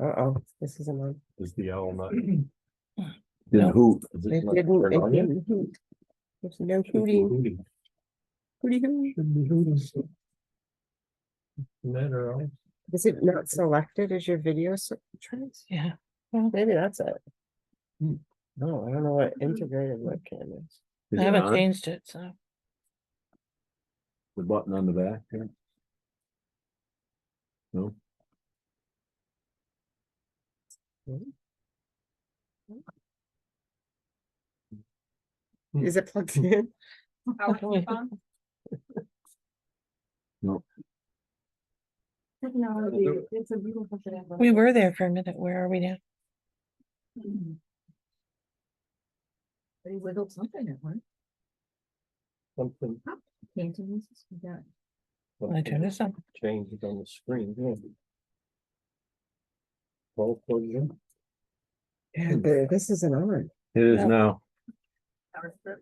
Uh-oh, this isn't on. Is the owl not? Didn't Nope. hoot. Is It it not didn't, turned it on yet? didn't hoot. There's no Should be hooting. hooting. Hooty. Should be hooting. That or else. Is it not selected as your video trace? Yeah. Maybe that's it. Hmm. No, I don't know what integrated webcam is. Is I it haven't on? changed it, so. The button on the back here? No? Is it plugged in? No. Technology, it's a beautiful thing. We were there for a minute. Where are we now? But he wiggled something at one. Something. Paintings, yeah. I turn this on. Changes on the screen. Yeah. All plugged in. Yeah, this isn't on. It is No. now.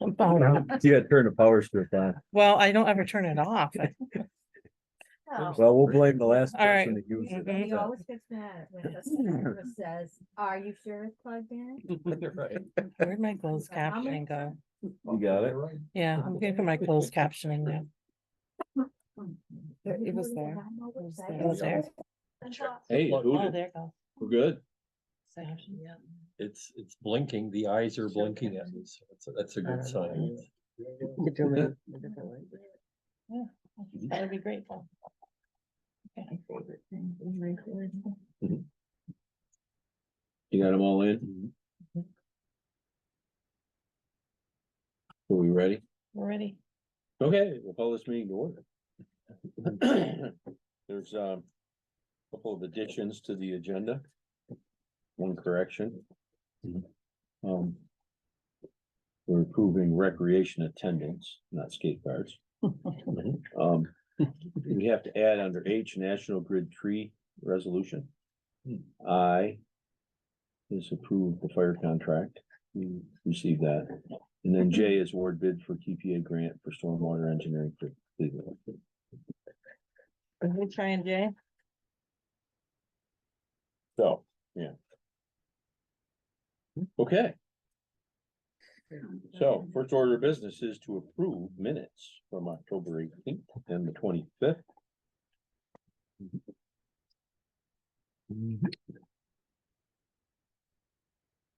I'm following up. You gotta turn the power strip on. Well, I don't ever turn it off. Well, we'll blame the last All right. person that used it. Mhm. He always gets mad when the customer says, are you sure it's plugged in? Right. Where'd my closed How many captioning go? You got it? Yeah, I'm looking for my closed captioning now. It was there. It was there. Hey, Oh, there it goes. we're good. Caption, yeah. It's blinking, the eyes are blinking at me, so that's a good sign. You could do it in a different way. That would be grateful. Okay. You got them all in? Are we ready? We're ready. Okay, we'll call this meeting to order. There's a couple of additions to the agenda. One correction. We're approving recreation attendance, not skate parks. We have to add under H, National Grid Tree Resolution. I is approved the fire contract. We received that. And then J is award bid for TPA grant for stormwater engineering for Cleveland. Are we trying Jay? So, yeah. Okay. So first order of business is to approve minutes from October 18th and the 25th.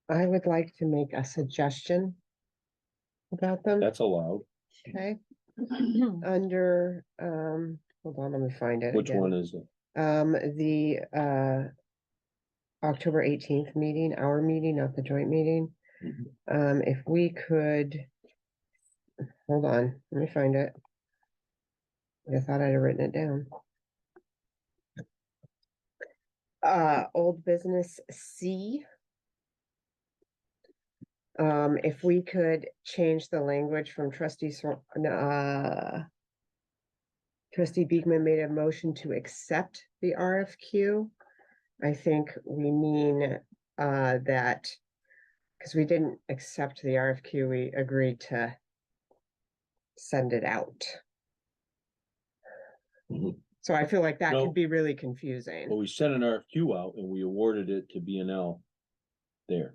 I would like to make a suggestion about them, That's allowed. okay? Under, hold on, let me find it Which again. one is it? The October 18th meeting, our meeting, not the joint meeting. If we could, hold on, let me find it. I thought I'd have written it down. Old business C. If we could change the language from trustee Beekman made a motion to accept the RFQ. I think we mean that, because we didn't accept the RFQ, we agreed to send it out. Mhm. So I feel like that No. could be really Well, confusing. we sent an RFQ out and we awarded it to B&L there.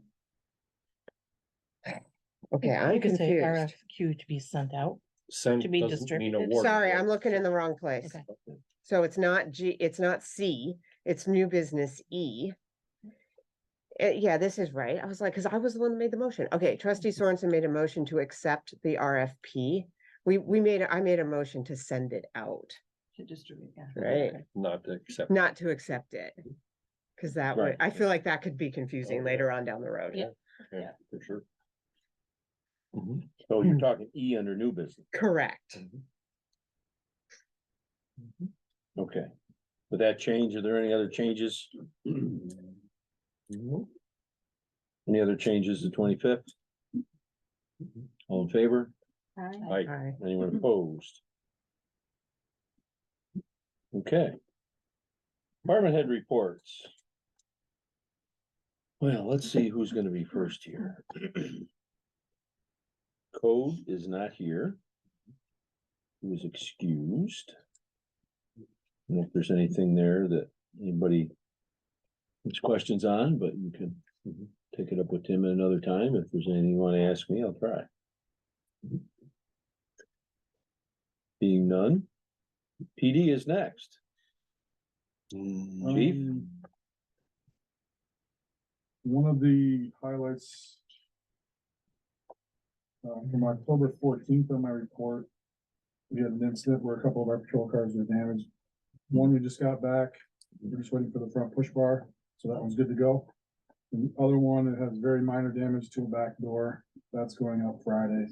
Okay, I'm You could say confused. RFQ to be sent out. Send To be doesn't mean distributed. awarded. Sorry, I'm looking in the wrong place. Okay. So it's not G, it's not C, it's new business E. Yeah, this is right. I was like, because I was the one that made the motion. Okay, trustee Sorensen made a motion to accept the RFP. I made a motion to send it out, To distribute, yeah. right? Not to accept. Not to accept it. Because that would, Right. I feel like that could be confusing Oh, yeah. later on down the road. Yeah. Yeah, for sure. So you're talking E under new business. Correct. Okay. With that change, are there any other changes? Any other changes the 25th? All in favor? Aye. Aye. Anyone opposed? Okay. Department head reports. Well, let's see who's gonna be first here. Code is not here. He was excused. And if there's anything there that anybody There's questions on, but you can take it up with Tim at another time. If there's anything you want to ask me, I'll try. Being none, PD is next. Chief? One of the highlights from October 14th on my report, we had an incident where a couple of our patrol cars were damaged. One we just got back, we're just waiting for the front push bar, so that one's good to go. And the other one, it has very minor damage to a back door, that's going up Friday.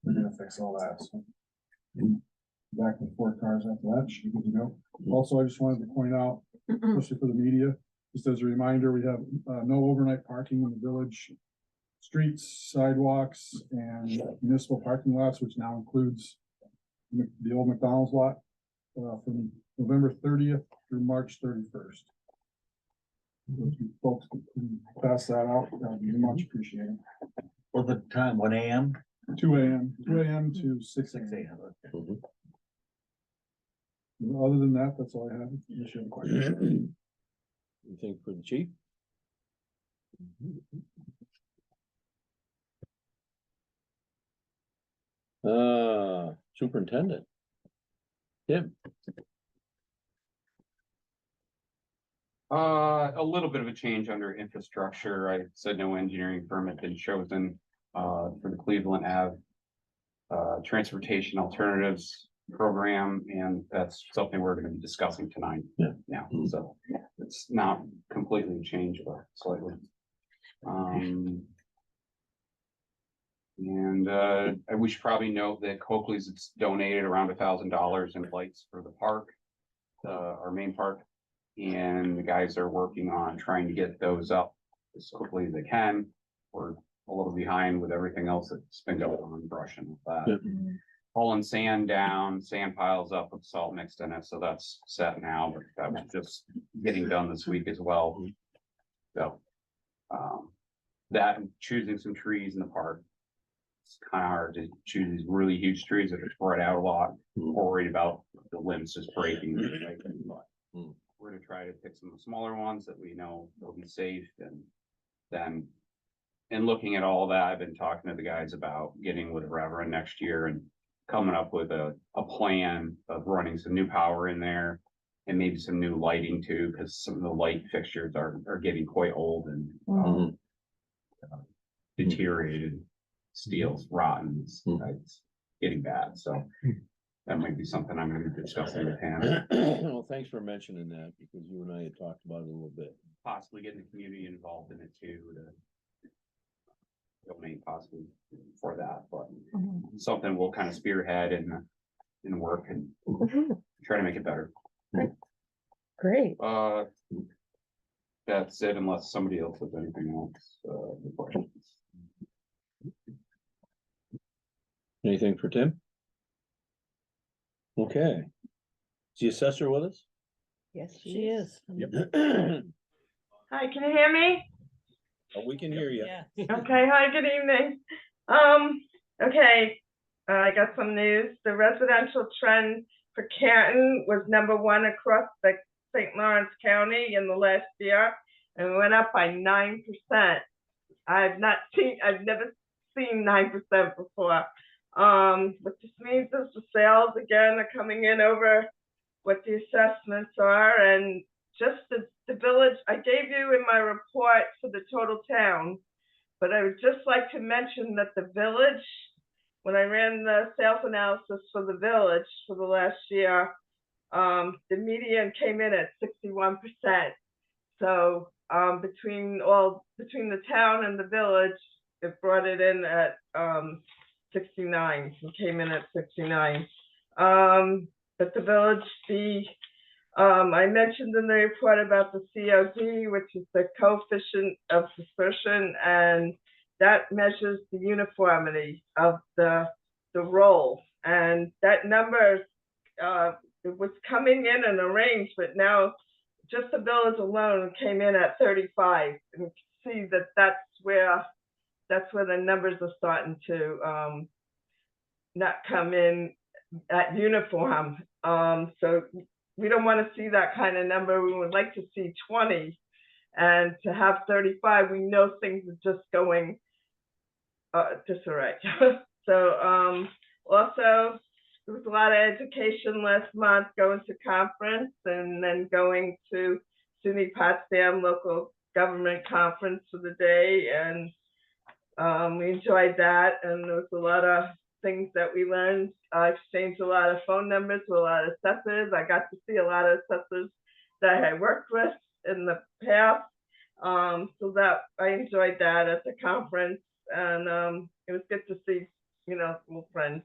We're gonna fix all that, so. Back with 4 cars after that, should be good to go. Also, I just wanted to point out, especially for the media, just as a reminder, we have no overnight parking in the village. Streets, sidewalks, and municipal parking lots, which now includes the old McDonald's lot, from November 30th through March 31st. If you folks can pass that out, that would be much appreciated. For the time, 1 AM? 2 AM to 6 6 AM. AM. Mhm. Other than that, that's all I have. Unless you have a question. Anything for the chief? Superintendent. Tim? A little bit of a change under infrastructure. I said no engineering firm had been chosen, for the Cleveland Ave. Transportation alternatives program, and that's something we're gonna be discussing tonight. Yeah. Now, so it's not completely changed, but slightly. We should probably note that Coakley's it's donated around $1,000 in lights for the park, our main park. And the guys are working on trying to get those up as quickly as they can. We're a little behind with everything else that's been going on, brushing with that. Yep. Hauling sand down, sand piles up with salt mixed in it, so that's set now, but that was just getting done this week as well. So, that and choosing some trees in the park. It's kind of hard to choose these really huge trees that are spread out a lot. We're worried about the limbs just breaking. We're gonna try to pick some smaller ones that we know will be safe, and then. In looking at all that, I've been talking to the guys about getting with Reverend next year and coming up with a plan of running some new power in there. And maybe some new lighting too, because some of the light fixtures are getting quite old and deteriorated. Steel's rotten, it's getting bad, so. That might be something I'm gonna be discussing with him, Well, thanks for mentioning that, because you and I had talked about it a little bit. possibly getting the community involved in it too, to. Donate possibly for that, but something we'll kind of spearhead and work and try to make it better. Great. That's it, unless somebody else has anything else, questions. Anything for Tim? Okay. Is the assessor with us? Yes, She is. Hi, can you hear me? We can hear you. Yeah. Okay, hi, good evening. Okay, I got some news. The residential trend for Canton was #1 across the St. Lawrence County in the last year, and we went up by 9%. I've never seen 9% before. What this means is the sales again are coming in over what the assessments are, and just the village, I gave you in my report for the total town, but I would just like to mention that the village, when I ran the sales analysis for the village for the last year, the median came in at 61%. So between the town and the village, it brought it in at 69. It came in at 69. But the village, I mentioned in the report about the COD, which is the coefficient of dispersion, and that measures the uniformity of the roll. And that number, it was coming in a range, but now just the village alone came in at 35. And you can see that that's where the numbers are starting to not come in at uniform. So we don't want to see that kind of number. We would like to see 20. And to have 35, we know things are just going disarray. So also there was a lot of education last month, going to conference and then going to SUNY Potsdam local government conference for the day, and we enjoyed that, and there was a lot of things that we learned. I exchanged a lot of phone numbers with a lot of assessors. I got to see a lot of assessors that I worked with in the past. So that I enjoyed that at the conference, and it was good to see, old friends.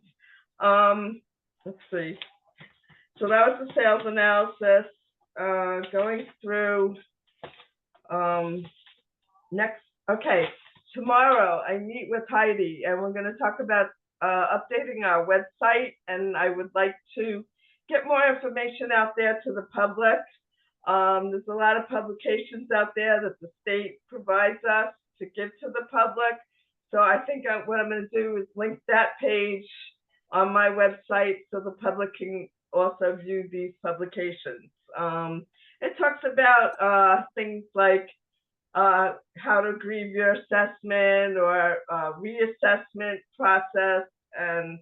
Let's see. So that was the sales analysis. Going through next. Okay, tomorrow I meet with Heidi, and we're going to talk about updating our website, and I would like to get more information out there to the public. There's a lot of publications out there that the state provides us to give to the public. So I think what I'm going to do is link that page on my website so the public can also view these publications. It talks about things like how to grieve your assessment or reassessment process, and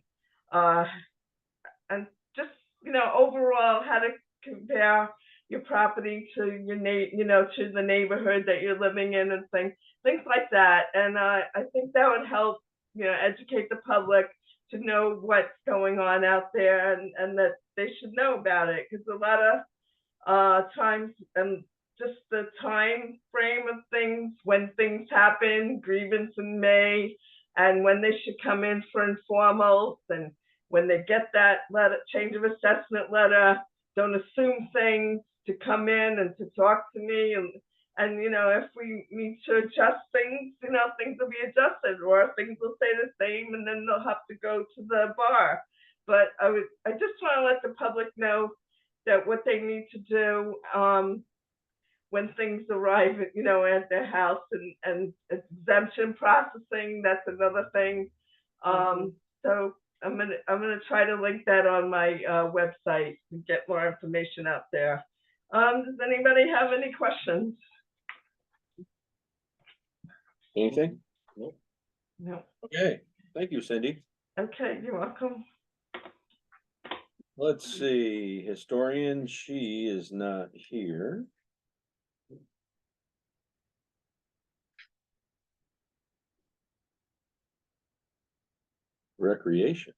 just overall how to compare your property to your to the neighborhood that you're living in, and things like that. And I think that would help educate the public to know what's going on out there, and that they should know about it, because a lot of times, and just the time frame of things, when things happen, grievance in May, and when they should come in for informals, and when they get that letter, change of assessment letter, don't assume things, to come in and to talk to me, and if we need to adjust things, things will be adjusted, or things will stay the same, and then they'll have to go to the bar. But I just want to let the public know that what they need to do when things arrive, at their house, and exemption processing, that's another thing. So I'm gonna try to link that on my website and get more information out there. Does anybody have any questions? Anything? No. Okay, thank you, Cindy. Okay, you're welcome. Let's see, historian, she is not here. Recreation.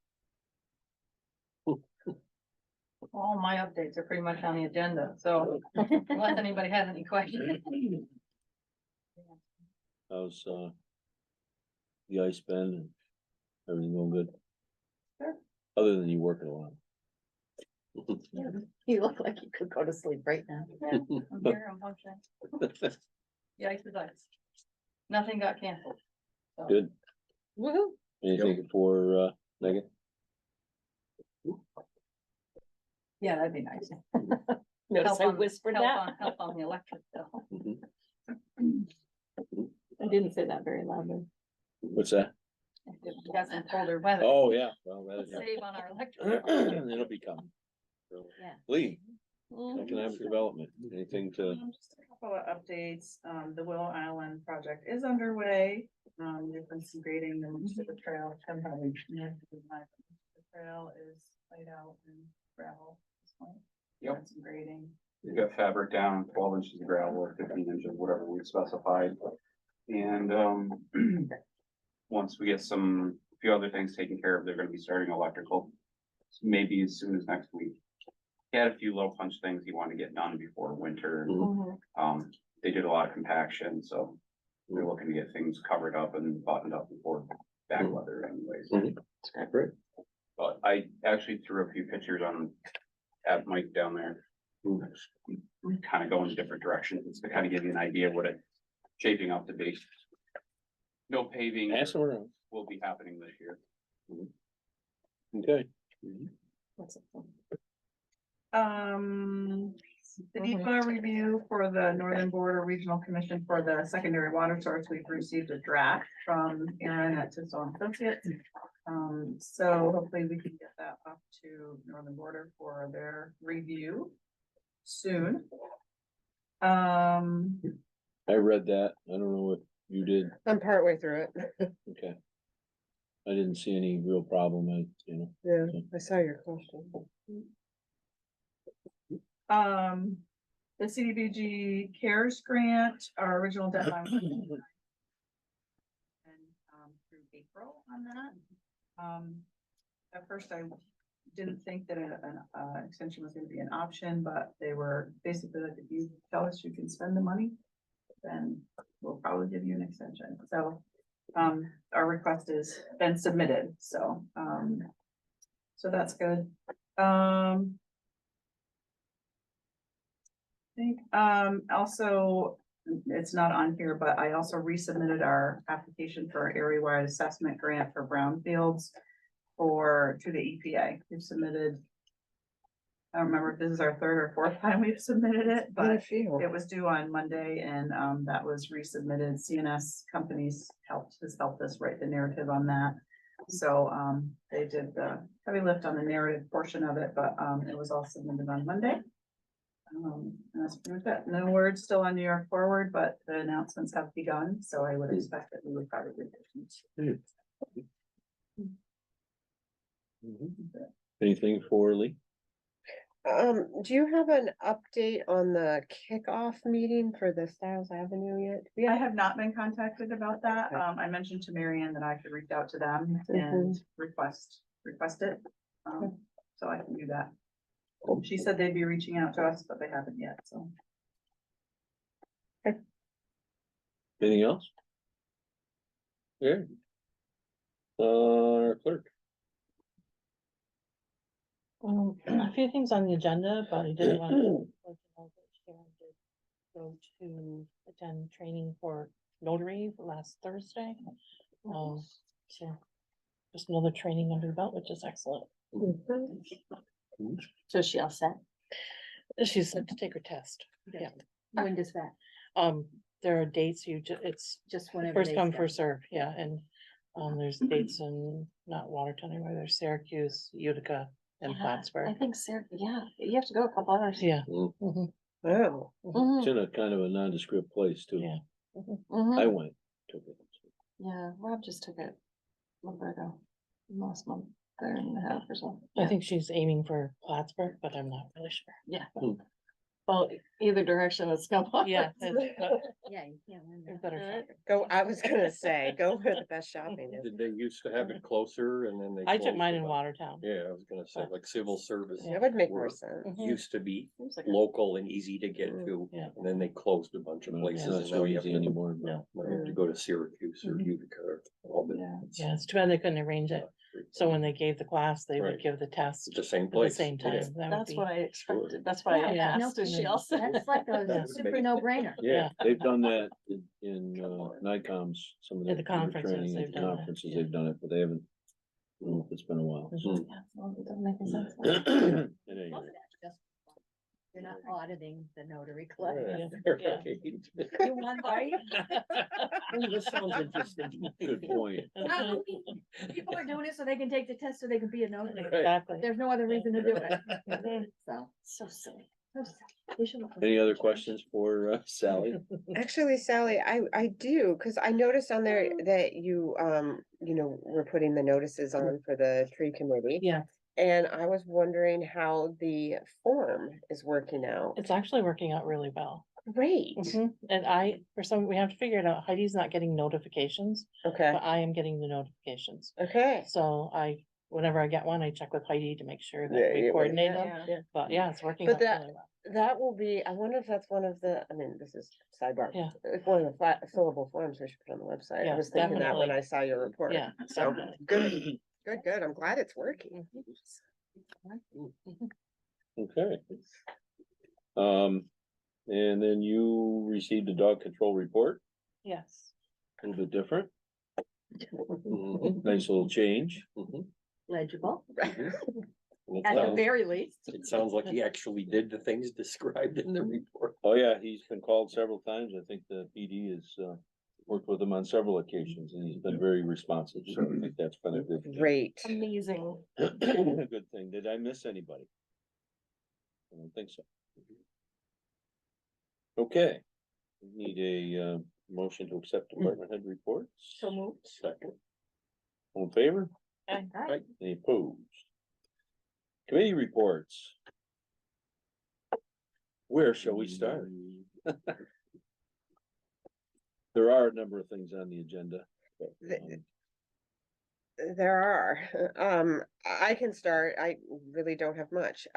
All my updates are pretty much on the agenda, so unless anybody has any questions. How's the ice been? And everything going good? Sure. Other than you working a lot. You look like you could go to sleep right now. Yeah, I'm here, I'm functioning. The ice is ice. Nothing got canceled. So, Good. Woohoo. Anything for Megan? yeah, that'd be nice. Notice I Help on- whispered help that. on- Help on the electric bill. I didn't say that very loudly. What's that? We got some colder weather. Oh, yeah, well, that is. Save on our electric. bill. It'll be coming. So, Yeah. Lee, Mm. economic development, anything to, Just a couple of updates. The Willow Island project is underway. There's been some grading and the trail. The trail is laid out in gravel at this point. Yep. Done some grading. We've got fabric down, 12 inches of gravel or 15 inches, whatever we specified. And once we get a few other things taken care of, they're gonna be starting electrical, maybe as soon as next week. He had a few low punch things he wanted to get done before winter. They did a lot of compaction, so we're looking to get things covered up and buttoned up before bad weather anyways. great. But I actually threw a few pictures at Mike down there. Kind of going in different directions to kind of give you an idea of what it's shaping up to be. No paving Ask them around. will be happening this year. Okay. The NEPA review for the Northern Border Regional Commission for the secondary water source, we've received a draft from Aaron at Tissot Associates. So hopefully we can get that up to Northern Border for their review soon. I read that. I don't know if you did. I'm partway through it. Okay. I didn't see any real problem, Yeah, I saw your question. The CDBG CARES grant, our original deadline was through April on that. At first I didn't think that an extension was gonna be an option, but they were basically like, if you tell us you can spend the money, then we'll probably give you an extension. So, our request has been submitted, so, so that's good. I think, also, it's not on here, but I also resubmitted our application for our area-wide assessment grant for brownfields to the EPA. We've submitted, I don't remember if this is our third or fourth time we've submitted it, Quite a but few. it was due on Monday and, that was resubmitted. CNS Companies has helped us write the narrative on that. So, they did the heavy lift on the narrative portion of it, but, it was all submitted on Monday. And that's pretty much it. No words still on New York Forward, but the announcements have begun, so I would expect that we would probably. anything for Lee? Do you have an update on the kickoff meeting for the Styles Avenue yet? I have not been contacted about that. Okay. I mentioned to Marianne that I could reach out to them Mhm. and request it. So I can do that. She said they'd be reaching out to us, but they haven't yet, so. Anything else? Yeah. Clerk. A few things on the agenda, but I did want to let you know that Sharon did go to attend training for notary last Thursday. So just another training under the belt, which is excellent. So she all set? She said to take her test. Yeah. When does that? There are dates it's Just whenever. first they come, start. first serve, yeah, and there's dates in not Watertown anywhere, there's Syracuse, Utica, and I Plattsburgh. think, yeah, you have to go a couple hours. Yeah. Mm. Mhm, Oh, It's in a kind of a nondescript place too. yeah. I went, took it. Yeah, Rob just took it a little bit ago, last month, there and a half or so. I think she's aiming for Plattsburgh, but I'm not really sure. Yeah. Hmm. Well, either direction is come on. Yeah. Yeah, you can't win It's that. better Right. go, I was gonna say, go where the best shopping is. Did they used to have it closer and then they? I took closed mine it in up? Watertown. Yeah, I was gonna say, like civil service. That would make were- more sense. Mhm. Used to be Seems like a- local and easy to get to, Yeah. and then they closed a bunch of No, places. It's not and so now you have easy to- anymore. but- No. Might have to go to Syracuse or Mhm. Utica or Albany. Yeah. It's Yeah, it's too bad they couldn't arrange it. So when they gave the class, they would Right. give the test the same at the place. same time. Yeah. That would That's be- what I expected, that's why I Yeah. asked, is she all set? That's like a Yeah. super no-brainer. Yeah, they've done that in NICOMs, some of At the the conferences, training at they've done that, conferences, yeah. they've done it, but they haven't. I don't know if it's been a while. Mhm. Yeah, well, it doesn't make any sense. At any rate. You're not auditing the notary Yeah, club. right. You want, right? Oh, this sounds interesting. Good point. People are doing it so they can take the test so they can be a notary. Exactly. There's no other reason to do it. So silly. So silly. They should look- Any other questions for Sally? Actually, Sally, I do, cause I noticed on there that you were putting the notices on for the tree committee. Yeah, And I was wondering how the form is working out. it's actually working out really well. Great, Mhm. And we have to figure it out. Heidi's not getting notifications, okay, but I am getting the notifications. okay. So whenever I get one, I check with Heidi to make sure Yeah, that we yeah, coordinate yeah, them. yeah. But yeah, it's working But out that- really well. That will be, I wonder if that's one of the, I mean, this is sidebar. Yeah. It's one of the fillable forms we should put on the website. I Yeah, was thinking that when definitely. I saw your report. Yeah, So, definitely. good. I'm glad it's working. Okay. And then you received a dog control report, Yes. a little bit different, Mhm. nice little change. Mhm. Legible, It at the sounds- very least. It sounds like he actually did the things described in the report. Oh, yeah, he's been called several times. I think the PD has worked with him on several occasions and he's been very responsive. So I think that's been a good thing. Great. Amazing. A good thing. Did I miss anybody? I don't think so. Okay. Need a motion to accept department head reports. So moved. Second. All in favor? Aye. Any opposed? Committee reports. Where shall we start? There are a number of things on the agenda. but, There are, I can start, I really don't have much.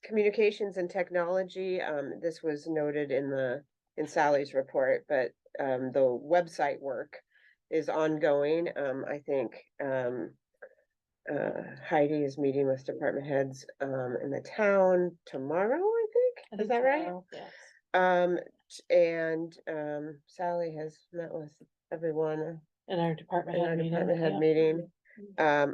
Communications and technology, this was noted in Sally's report, but, the website work is ongoing. I think, Heidi is meeting with department heads, in the town tomorrow, I think, is that right? Yes. And, Sally has met with everyone In our department in our head meeting. department head yeah. meeting.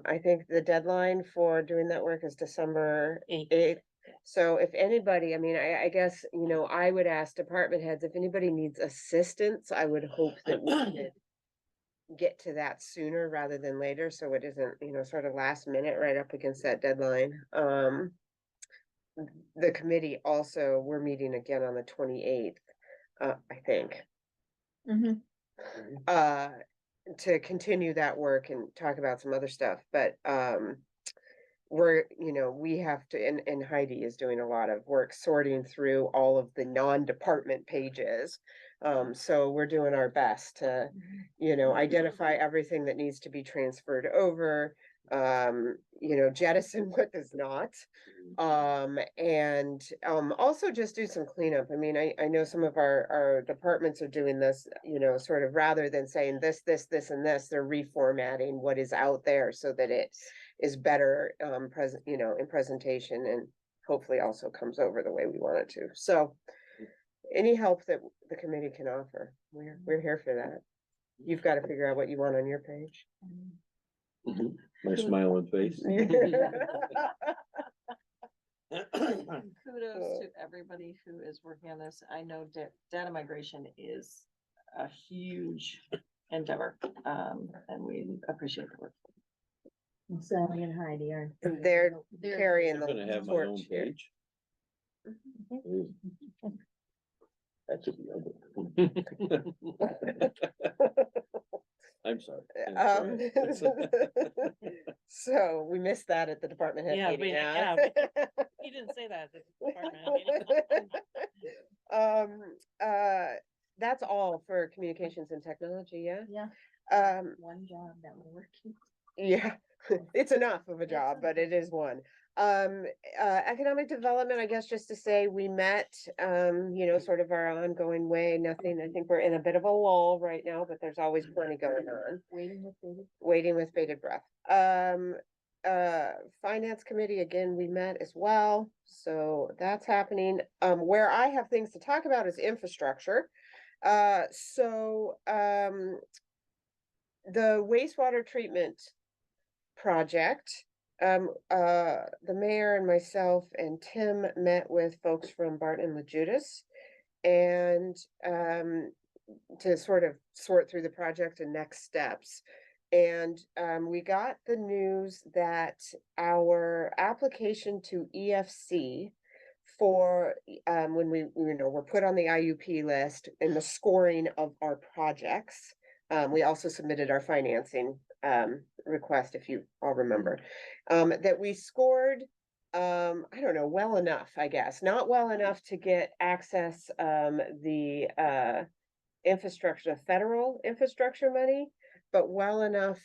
I think the deadline for doing that work is December Eighth. 8th. So if anybody, I mean, I guess, you know, I would ask department heads, if anybody needs assistance, I would hope that we could get to that sooner rather than later, so it isn't, you know, sort of last minute right up against that deadline. The committee also, we're meeting again on the 28th, I think. Mhm. To continue that work and talk about some other stuff, but, we're, you know, we have to, and Heidi is doing a lot of work sorting through all of the non-department pages. So we're doing our best to, you know, identify everything that needs to be transferred over, you know, jettison what does not. And also just do some cleanup. I mean, I know some of our departments are doing this, you know, sort of rather than saying this, and this, they're reformatting what is out there so that it is better, present, you know, in presentation, and hopefully also comes over the way we want it to. So any help that the committee can offer, we're here for that. You've got to figure out what you want on your page. My smiling face. Kudos to everybody who is working on this. I know data migration is a huge endeavor, and we appreciate the work. Sally and Heidi are. They're carrying I'm the gonna have my own torch here. page. That should be ugly. I'm sorry. Um, so we missed that at the department head Yeah, meeting. yeah. He didn't say that at the department head meeting. That's all for communications and technology, yeah? Yeah, Um, one job that we're working. yeah, it's enough of a job, but it is one. Economic development, I guess just to say, we met, you know, sort of our ongoing way, nothing, I think we're in a bit of a lull right now, but there's always plenty going on. Waiting with bated breath. Finance committee, again, we met as well, so that's happening. Where I have things to talk about is infrastructure. The wastewater treatment project, the mayor and myself and Tim met with folks from Barton and LaJudas, and to sort of sort through the project and next steps. And we got the news that our application to EFC for when we, you know, were put on the IUP list in the scoring of our projects. We also submitted our financing request, if you all remember, that we scored, I don't know, well enough, I guess, not well enough to get access, the infrastructure, federal infrastructure money, but well enough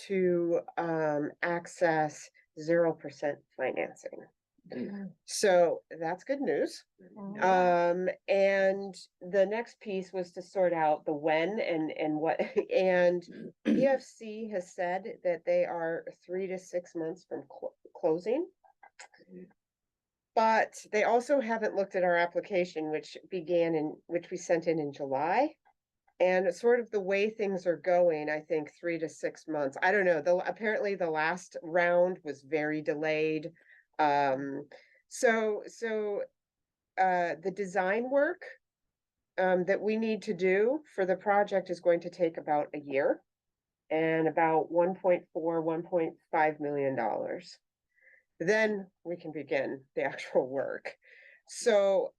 to access 0% financing. So that's good news. And the next piece was to sort out the when and what, and EFC has said that they are 3 to 6 months from closing. But they also haven't looked at our application, which we sent in July. And sort of the way things are going, I think 3 to 6 months, I don't know, apparently the last round was very delayed. So the design work that we need to do for the project is going to take about a year and about $1.5 million. Then we can begin the actual work. So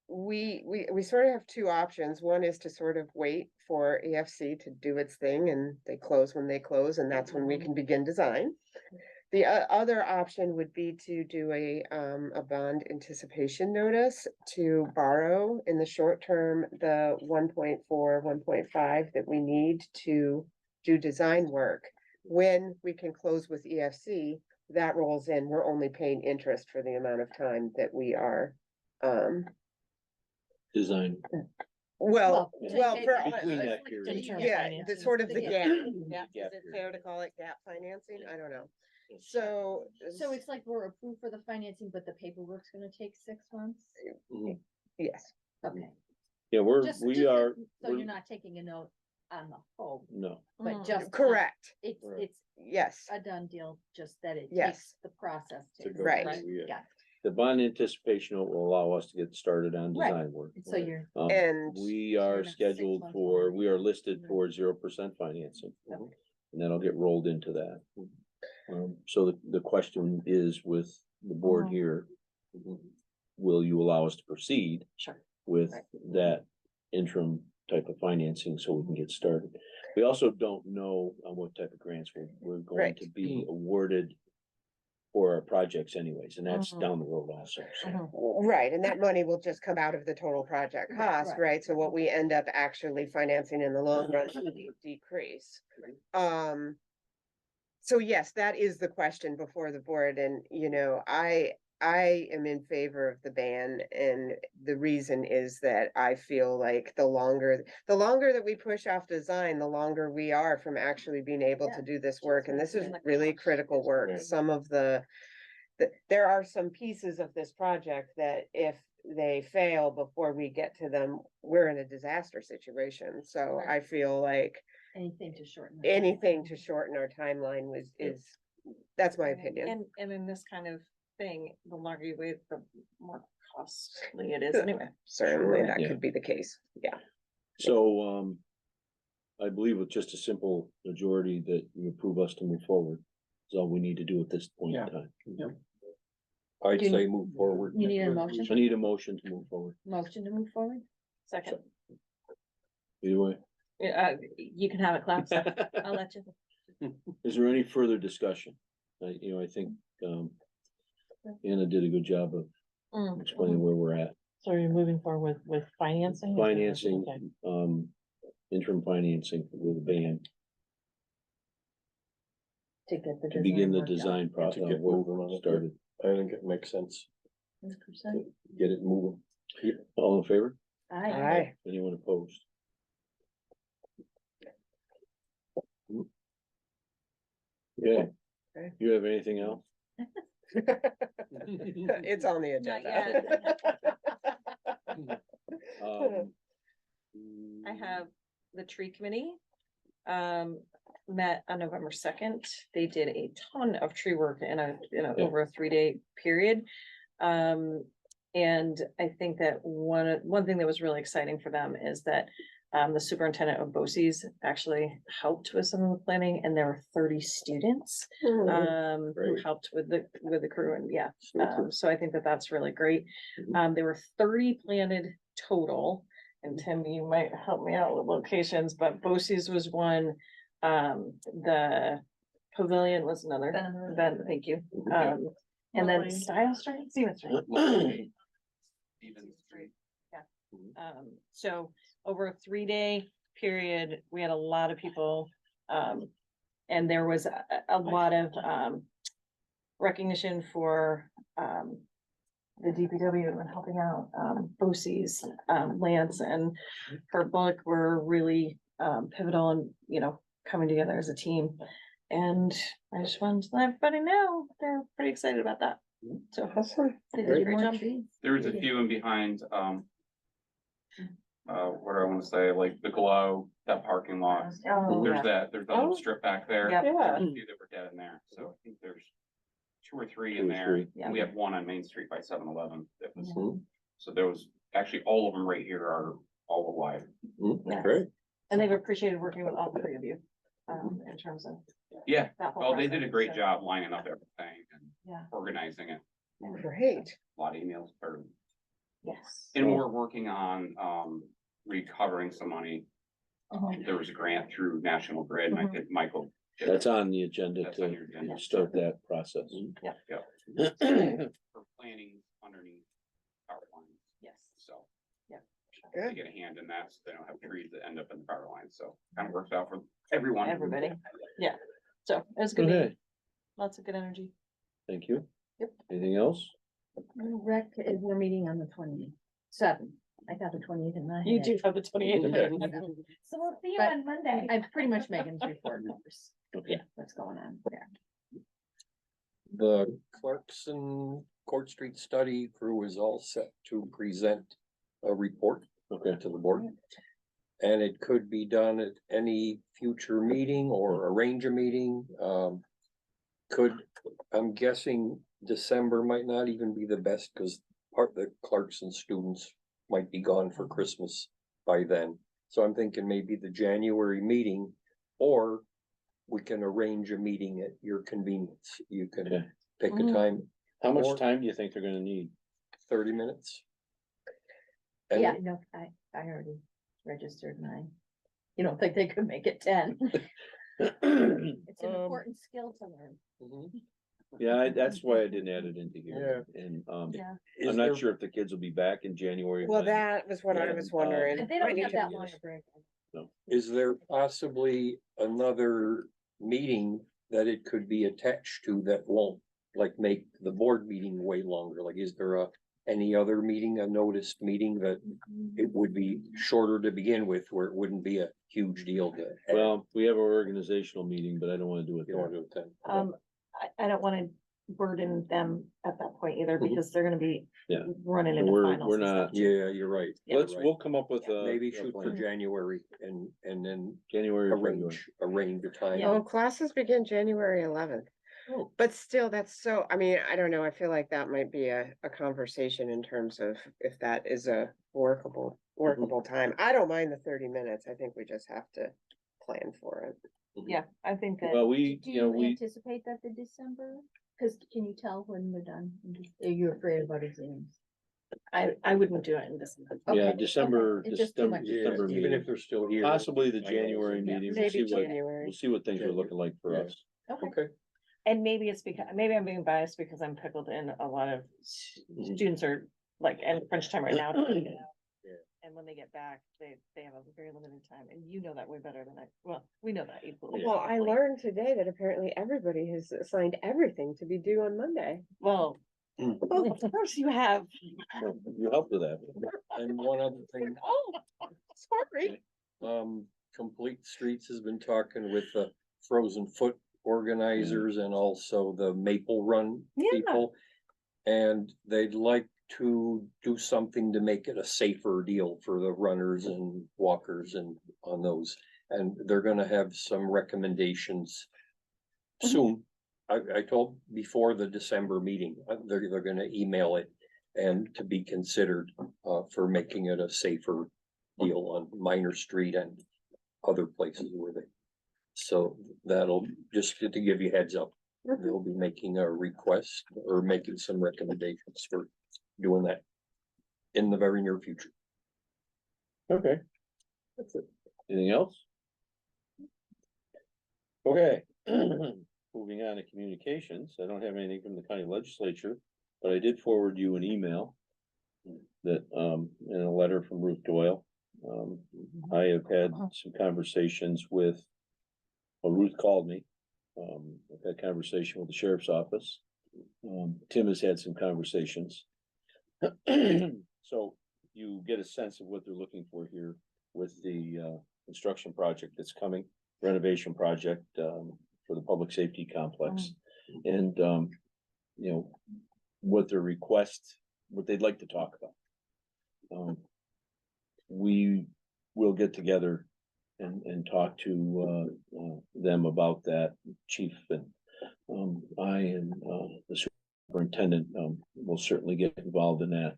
we sort of have two options. One is to sort of wait for EFC to do its thing and they close when they close, and that's when we can begin design. The other option would be to do a bond anticipation notice to borrow in the short term, the 1.4, 1.5 that we need to do design work. When we can close with EFC, that rolls in, we're only paying interest for the amount of time that we are, Design. well, Well, well, for, Between that period. Interim yeah, the financing. sort of the Yeah. gap. Gap Is it fair to call it gap financing? I don't know. So So, it's like we're approved for the financing, but the paperwork's gonna take 6 months? Mhm. yes, Okay. Yeah, Just we so- are, So we're- you're not taking a note on the whole, no, but just. correct, It's, Correct. it's yes, a done deal, just that it Yes. takes the process To to. go Right. through, yeah. Got The bond anticipation will allow us to get started on Right. design work. it. So you're, And- We you're are not 6 scheduled months for, behind. we are listed Mhm. for 0% financing. Okay. And that'll get rolled into that. So the question is with the board here, will you allow us to proceed Sure. with Right. that interim type of financing so we can get started? We also don't know on what type of grants we're going Right. to be awarded for our projects anyways, and that's Mhm. down the road also. So. Mhm. right, and that money will just come out of the total project cost, Right. right? So what we end up actually financing in the long run will decrease. So yes, that is the question before the board, and I am in favor of the ban, and the reason is that I feel like the longer that we push off design, the longer we are from actually being able to do this work, and this is really critical work. Right. Some of there are some pieces of this project that if they fail before we get to them, we're in a disaster situation. So Right. I feel like anything to shorten. the anything timeline. to shorten our timeline that's my opinion. And in this kind of thing, the longer you wait, the more costly it is anyway. Certainly, Sure, that yeah. could be the case, yeah. So, I believe with just a simple majority that you approve us to move forward, is all we need to do at this point in Yeah. time. I'd Do you- say move forward. You need a motion, I need a motion to move forward. motion to move forward? Second, Either way. you can have it, clap, so I'll let you. Is there any further discussion? I think, Anna did a good job of explaining where we're at. So you're moving forward with financing? Is that- Financing, okay. interim financing with a ban To get the. to begin the work done. design process. To get moving on it. Started. I think it makes sense 100%. to get it moving. All in favor? Aye. Anyone opposed? Yeah. Okay. You have anything else? It's on the agenda. Um, I have the tree committee. Met on November 2nd. They did a ton of tree work in over a 3-day period. And I think that one thing that was really exciting for them is that the superintendent of BOCES actually helped with some of the planning, and there were 30 students who Great. helped with the crew, and yeah. So I think that that's really great. There were 30 planted total, and Tim, you might help me out with locations, but BOCES was one. The pavilion was another, then, thank you. And then Style Street, Stevens Street. Stevens Street. So over a 3-day period, we had a lot of people, and there was a lot of, recognition for, the DPW and helping out, BOCES, Lance and Kurt Bullock were really, pivotal and, coming together as a team. And I just wanted to let everybody know, they're pretty excited about that. So they did a great job. There was a few in behind, what do I wanna say, like the glow, that parking lot. Oh, There's yeah. that little Oh. strip back there. Yep. There's Yeah. a few that were dead in there, so I think there's 2 or 3 Two in or there. three. Yeah. We have one on Main Street by 7-Eleven. That was, Mhm. so there was, actually, all of them right here are all alive. Yes. Great. And they've appreciated working with all 3 of you, in terms of Yeah, that whole oh, they did a process, great so, job lining up everything and Yeah. organizing it. Great. A lot of emails or Yes. And we're working on, recovering some money. There was a grant through National Grid, and I think Michael. did That's on the agenda That's on to your agenda. start that process. For planning underneath power lines, Yes. so. Yeah. They get a hand in that, so they don't have trees that end up in the power lines, so kind of works out for everyone. Everybody. Yeah. So it was a good. meeting. Okay, Lots of good energy. thank you. Yep. Anything else? Rec, we're meeting on the 27th. I got the 28th in my You head. do have the 28th. So we'll see you But- on Monday. I'm pretty much Megan's report numbers. Okay. Yeah, what's going on there. The Clarkson Court Street study crew is all set to present a report Okay, to the board. And it could be done at any future meeting or arrange a meeting. I'm guessing December might not even be the best because part of the Clarkson students might be gone for Christmas by then. So I'm thinking maybe the January meeting, or we can arrange a meeting at your convenience. You Okay. can pick a Mhm. time, how much Or- time do you think they're gonna need? 30 minutes. And Yeah, no, I already registered mine. You don't think they could make it 10? It's an important skill to learn. Mhm. Yeah, that's why I didn't add it into here. And, Yeah. Is I'm there- not sure if the kids will be back in January. Well, but- that was what I Yeah, was wondering. If they Might don't need have to that be- long a break. Is there possibly another meeting that it could be attached to that won't like make the board meeting way longer? Like, is there any other meeting, a noticed meeting that it would be shorter to begin with, where it wouldn't be a huge deal to? have? Well, we have our organizational meeting, but I don't wanna do it You don't there. wanna do it then? I don't wanna burden them at that point either, Mhm. because they're gonna be Yeah. running into We're- finals. we're and stuff, not- too. Yeah, you're right. Yeah. Let's, we'll come up with a. Maybe a shoot for plan. January and then January or February. arrange a time. Yeah. Oh, classes begin January 11th. Oh. But still, that's so, I mean, I don't know, I feel like that might be a conversation in terms of if that is a workable time. I don't mind the 30 minutes. I think we just have to plan for it. Yeah, I think that. Well, we, Do you know, you we, anticipate that the December? Cause can you tell when they're done? Are you afraid about exams? I wouldn't do it in December. yeah, Okay, December, okay. It's just too December, much. Yeah, December even if meeting. they're still here. Possibly the I know, January yeah, meeting. We'll Maybe see what, January. we'll see what things are looking like for Yeah. us. Okay. Okay. And maybe it's because, maybe I'm being biased because I'm pickled in a lot of Mhm. students are like in crunch time right now. trying to get out. Yeah. And when they get back, they have a very limited time, and you know that way better than we know that equally. Well, I probably. learned today that apparently everybody has assigned everything to be due on Monday. Well, Mm. of course you have. You helped with that. And one other thing, Oh, sorry. Complete Streets has been talking with the Frozen Foot organizers and also the Maple Run Yeah. people. And they'd like to do something to make it a safer deal for the runners and walkers and on those. And they're gonna have some recommendations soon. I told before the December meeting, they're gonna email it and to be considered for making it a safer deal on Minor Street and other places where they. So that'll, just to give you heads up, they'll be making a request or making some recommendations for doing that in the very near future. Okay. That's it. Anything else? Okay, moving on to communications. I don't have anything from the county legislature, but I did forward you an email that, and a letter from Ruth Doyle. I have had some conversations with, well, Ruth called me. I've had conversation with the sheriff's office. Tim has had some conversations. So you get a sense of what they're looking for here with the construction project that's coming, renovation project for the public safety complex. And you know, what their request, what they'd like to talk about. We will get together and talk to them about that, chief, and I and the superintendent will certainly get involved in that.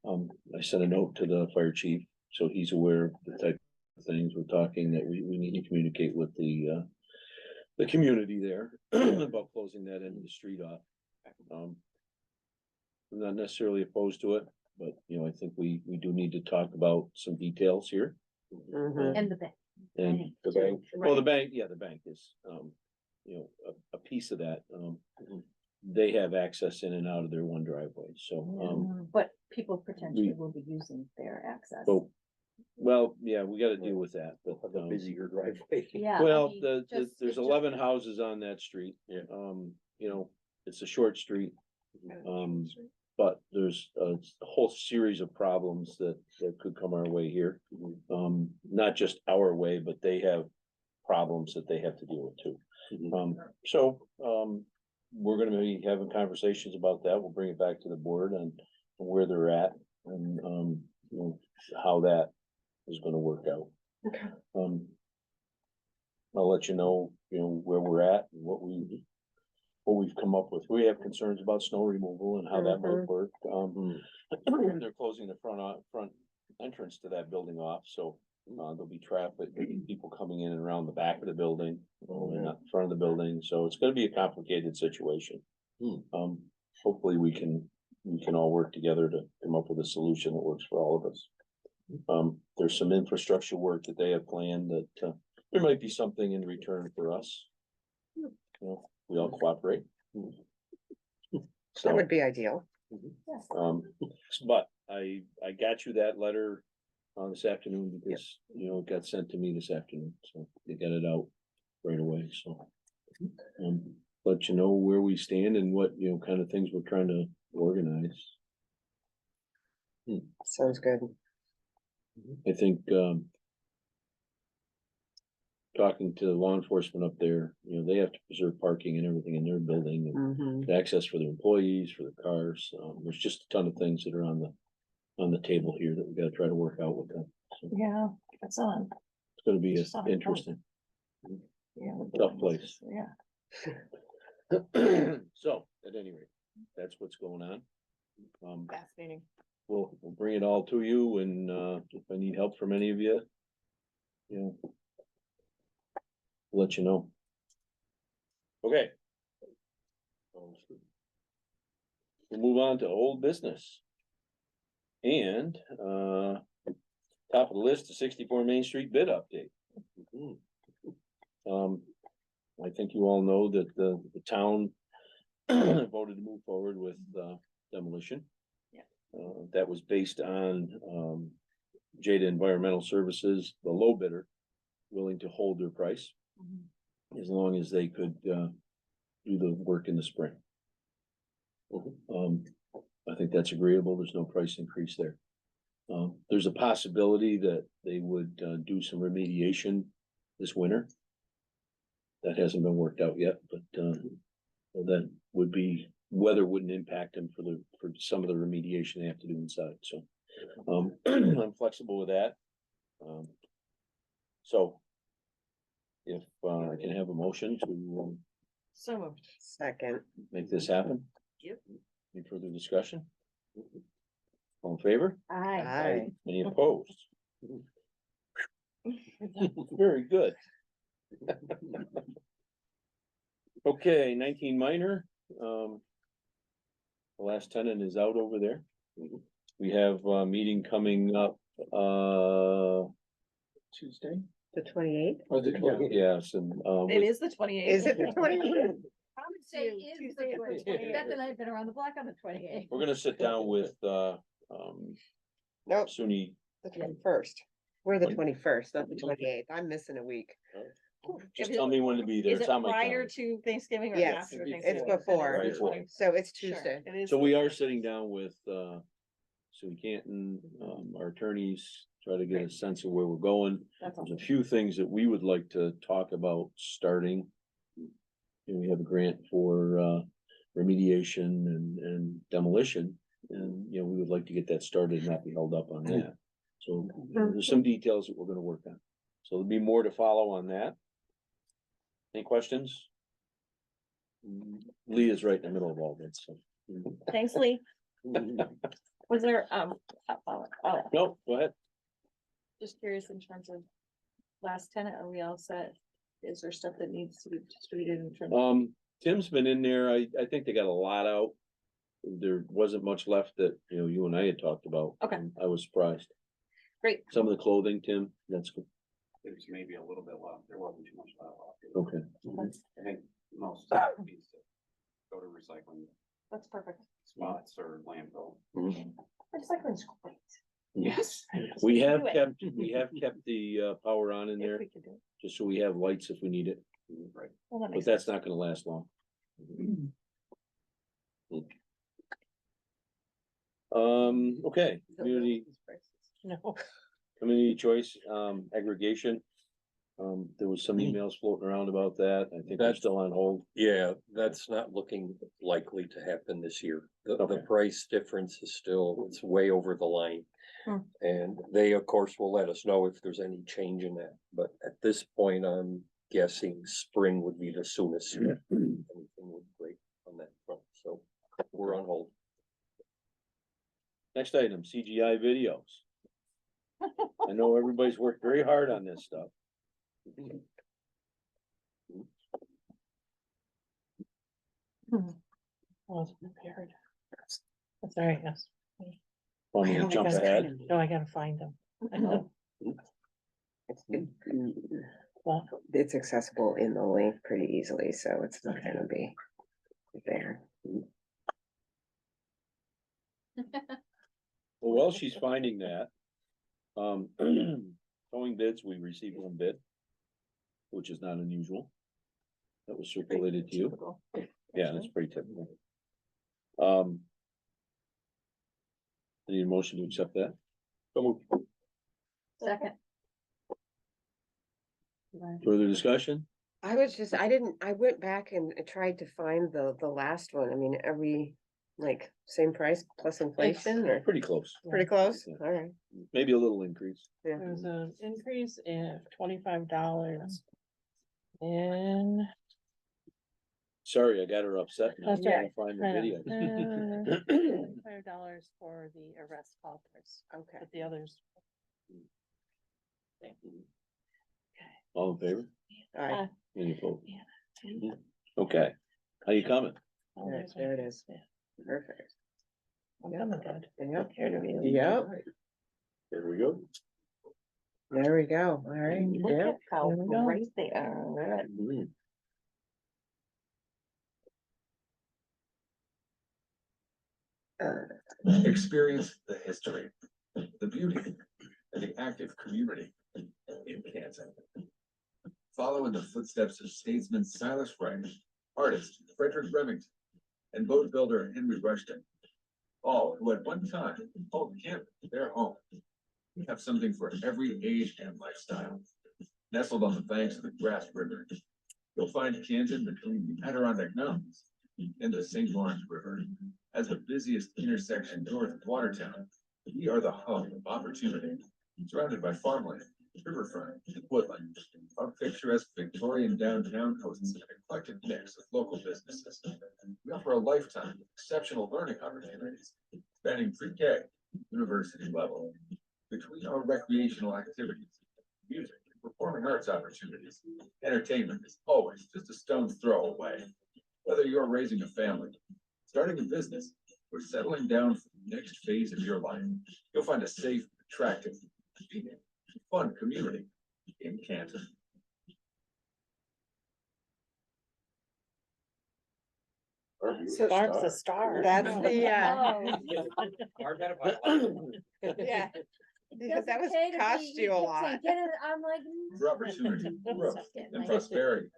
I sent a note to the fire chief, so he's aware of the type of things we're talking, that we need to communicate with the community there about closing that end of the street off. I'm not necessarily opposed to it. but, you know, I think we do need to talk about some details here. Mhm. And the bank. And The bank, well, the bank, yeah, the bank is, you know, a piece of that, they have access in and out of their one driveway, so, But people potentially will be using their access. so. Well, yeah, we gotta deal with that, have but, a busier driveway. Yeah. I well, mean, there's it just- 11 houses on that street. Yeah. You know, it's a short street. But there's a whole series of problems that could come our way here. Not just our way, but they have problems that they have to deal with too. So, we're gonna be having conversations about that. We'll bring it back to the board and where they're at and, you know, how that is gonna work out. Okay. I'll let you know, where we're at and what we've come up with. We have concerns about snow removal and how that might work. They're closing the front entrance to that building off, so there'll be traffic, people coming in and around the back of the building, and not the front of the building, so it's gonna be a complicated situation. Hopefully we can all work together to come up with a solution that works for all of us. There's some infrastructure work that they have planned that, there might be something in return for us. You know, we all cooperate. That So, would be ideal. but I got you that letter this afternoon because, it got sent to me this afternoon, so they got it out right away, so. Let you know where we stand and what, kind of things we're trying to organize. Sounds good. I think, talking to law enforcement up there, they have to preserve parking and everything in their building and Mhm. access for their employees, for their cars. There's just a ton of things that are on the table here that we gotta try to work out with them. So Yeah, that's on. it's gonna be It's on. interesting. Yeah. Tough place. Yeah. So, at any rate, that's what's going on. Fascinating. We'll bring it all to you and, if I need help from any of you, let you know. Okay. We'll move on to old business. And, top of the list, the 64 Main Street bid update. I think you all know that the town voted to move forward with, demolition. Yeah. That was based on, Jada Environmental Services, the low bidder, willing to hold their price as long as they could, do the work in the spring. I think that's agreeable. There's no price increase there. There's a possibility that they would, do some remediation this winter. That hasn't been worked out yet, but, that would be, weather wouldn't impact them for some of the remediation they have to do inside, so. I'm flexible with that. So. If, I can have a motion to, So moved. Second. make this happen? Yep. Any further discussion? All in favor? Aye. Aye. Any opposed? Very good. Okay, 19 Minor, the last tenant is out over there. We have a meeting coming up, Tuesday? The 28th? Or the 28th? yes, and, It is the 28th. Is it the 28th? I would say is Tuesday, the the 28th. 28th. Beth and I have been around the block on the 28th. we're gonna sit down with, Nope, SUNY. the 21st. We're the 21st, not the 28th. I'm missing a week. Just tell me when to be there. Is It's it on my prior calendar. to Thanksgiving or Yes, after it's Thanksgiving? before. Before. So it's Sure, Tuesday. it is. So we are sitting down with, SUNY Canton, our attorneys, try to get a sense of where we're going. That's There's awesome. a few things that we would like to talk about starting. And we have a grant for, remediation and demolition, and, we would like to get that started and not be held up on that. So there's some details that we're gonna work on. So there'll be more to follow on that. Any questions? Lee is right in the middle of all this, so. Thanks, Lee. Was there, No, go ahead. just curious in terms of last tenant, are we all set? Is there stuff that needs to be distributed in terms of? Tim's been in there. I think they got a lot out. there wasn't much left that, you know, you and I had talked about. Okay. and I was surprised. Great. Some of the clothing, Tim, that's good. There's maybe a little bit left. There wasn't too much left. Okay. I think most of it needs to go to recycling That's perfect. spots or landfill. Recycling's great. Yes. We Do have it. kept the power on in If there, we could do it. just so we have lights if we need it, Right. Well, that but makes that's sense. not gonna last long. Okay, No. community choice, aggregation. There was some emails floating around about that. I think they're That's- still on hold. Yeah, that's not looking likely to happen this year. The Okay. price difference is still, it's way over the line. Hmm. And they, of course, will let us know if there's any change in that, but at this point, I'm guessing spring would be the soonest. Anything would break on that front, so we're on hold. Next item, CGI videos. I know everybody's worked very hard on this stuff. Wasn't prepared. That's all right, yes. Want me to jump ahead? No, I gotta find them. Well, It's accessible in the link pretty easily, so it's not gonna be there. Well, while she's finding that, towing bids, we received one bid, which is not unusual. That was circulated to you. Typical. Yeah, that's pretty typical. Need a motion to accept that? Second. Further discussion? I went back and tried to find the last one. I mean, are we like same price plus inflation or Pretty close, pretty close? Yeah. All right. maybe a little increase. Yeah. there's an increase in $25 in. Sorry, I got her upset now. That's Trying right. to Find the I know. video. $25 for the arrest officers, Okay. but the others. All in favor? All right. Any opposed? Yeah. Okay, how you coming? Oh, There- there's there one. it is. Yeah, Perfect. I'm coming good. Yep. Here to be. Yep. There we go. There we go. All right. Look Yeah. at how There we go. great they are. All right. Mm. Experience the history, the beauty, and the active community in Canton. Follow in the footsteps of statesman Silas Wright, artist Frederick Remington, and boat builder Henry Rushton, all who at one time called Canton their home. We have something for every age and lifestyle. Nestled on the banks of the Grass River, you'll find Canton between the Adirondack Mountains and the St. Lawrence River. As the busiest intersection north of Watertown, we are the hub of opportunity, surrounded by farmland, riverfront, and woodland. Our picturesque Victorian downtown hosts an eclectic mix of local businesses. We offer a lifetime of exceptional learning opportunities, spanning pre-K, university level. Between our recreational activities, music, and performing arts opportunities, entertainment is always just a stone's throw away. Whether you're raising a family, starting a business, or settling down for the next phase of your life, you'll find a safe, attractive, convenient, fun community in Canton. So Barb's a star. that's the, Oh. yeah. Because that was Okay to be- cost you a kept lot. saying, "Get it," I'm like. For opportunity, growth, and prosperity,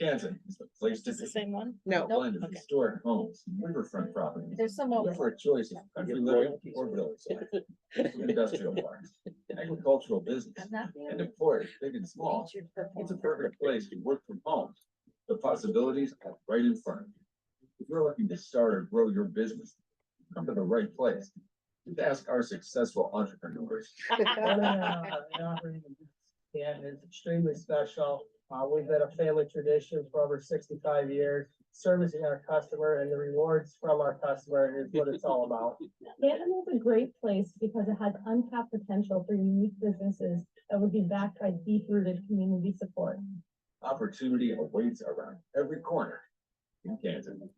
Canton is the place to Is this be. the same one? No. Blend of Okay. historic homes, riverfront properties. There's some We over. offer a choice of country living or village life, industrial parks, agricultural business, I'm not the and only- employers big and small. It's a perfect place to work from home. The possibilities are right in front of you. If you're looking to start or grow your business, come to the right place. Just ask our successful entrepreneurs. Yeah, it's extremely special. We've been a family tradition for over 65 years. Servicing our customer and the rewards from our customer is what it's all about. Canton is a great place because it has untapped potential for unique businesses that would be backed by deep-rooted community support. Opportunity awaits around every corner in Canton.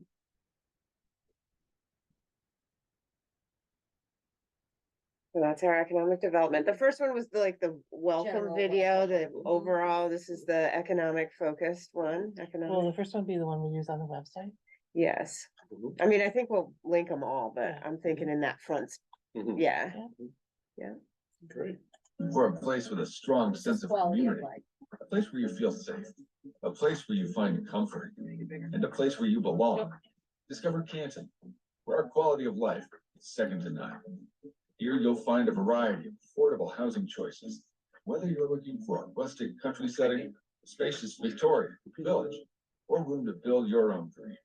So that's our economic development. The first one was the welcome General video, the welcome. overall, this is the economic focused one, Well, economic, the first one would be the one we use on the website. yes. Mhm. I mean, I think we'll link them all, but Yeah. I'm thinking in that front, Mhm. yeah. Great. For a place with a strong sense of Quality of community, life. a place where you feel safe, a place where you find comfort, and a place where you belong. Discover Canton, where our quality of life is second to none. Here you'll find a variety of affordable housing choices, whether you're looking for a rustic country setting, spacious Victorian village, or room to build your own dream.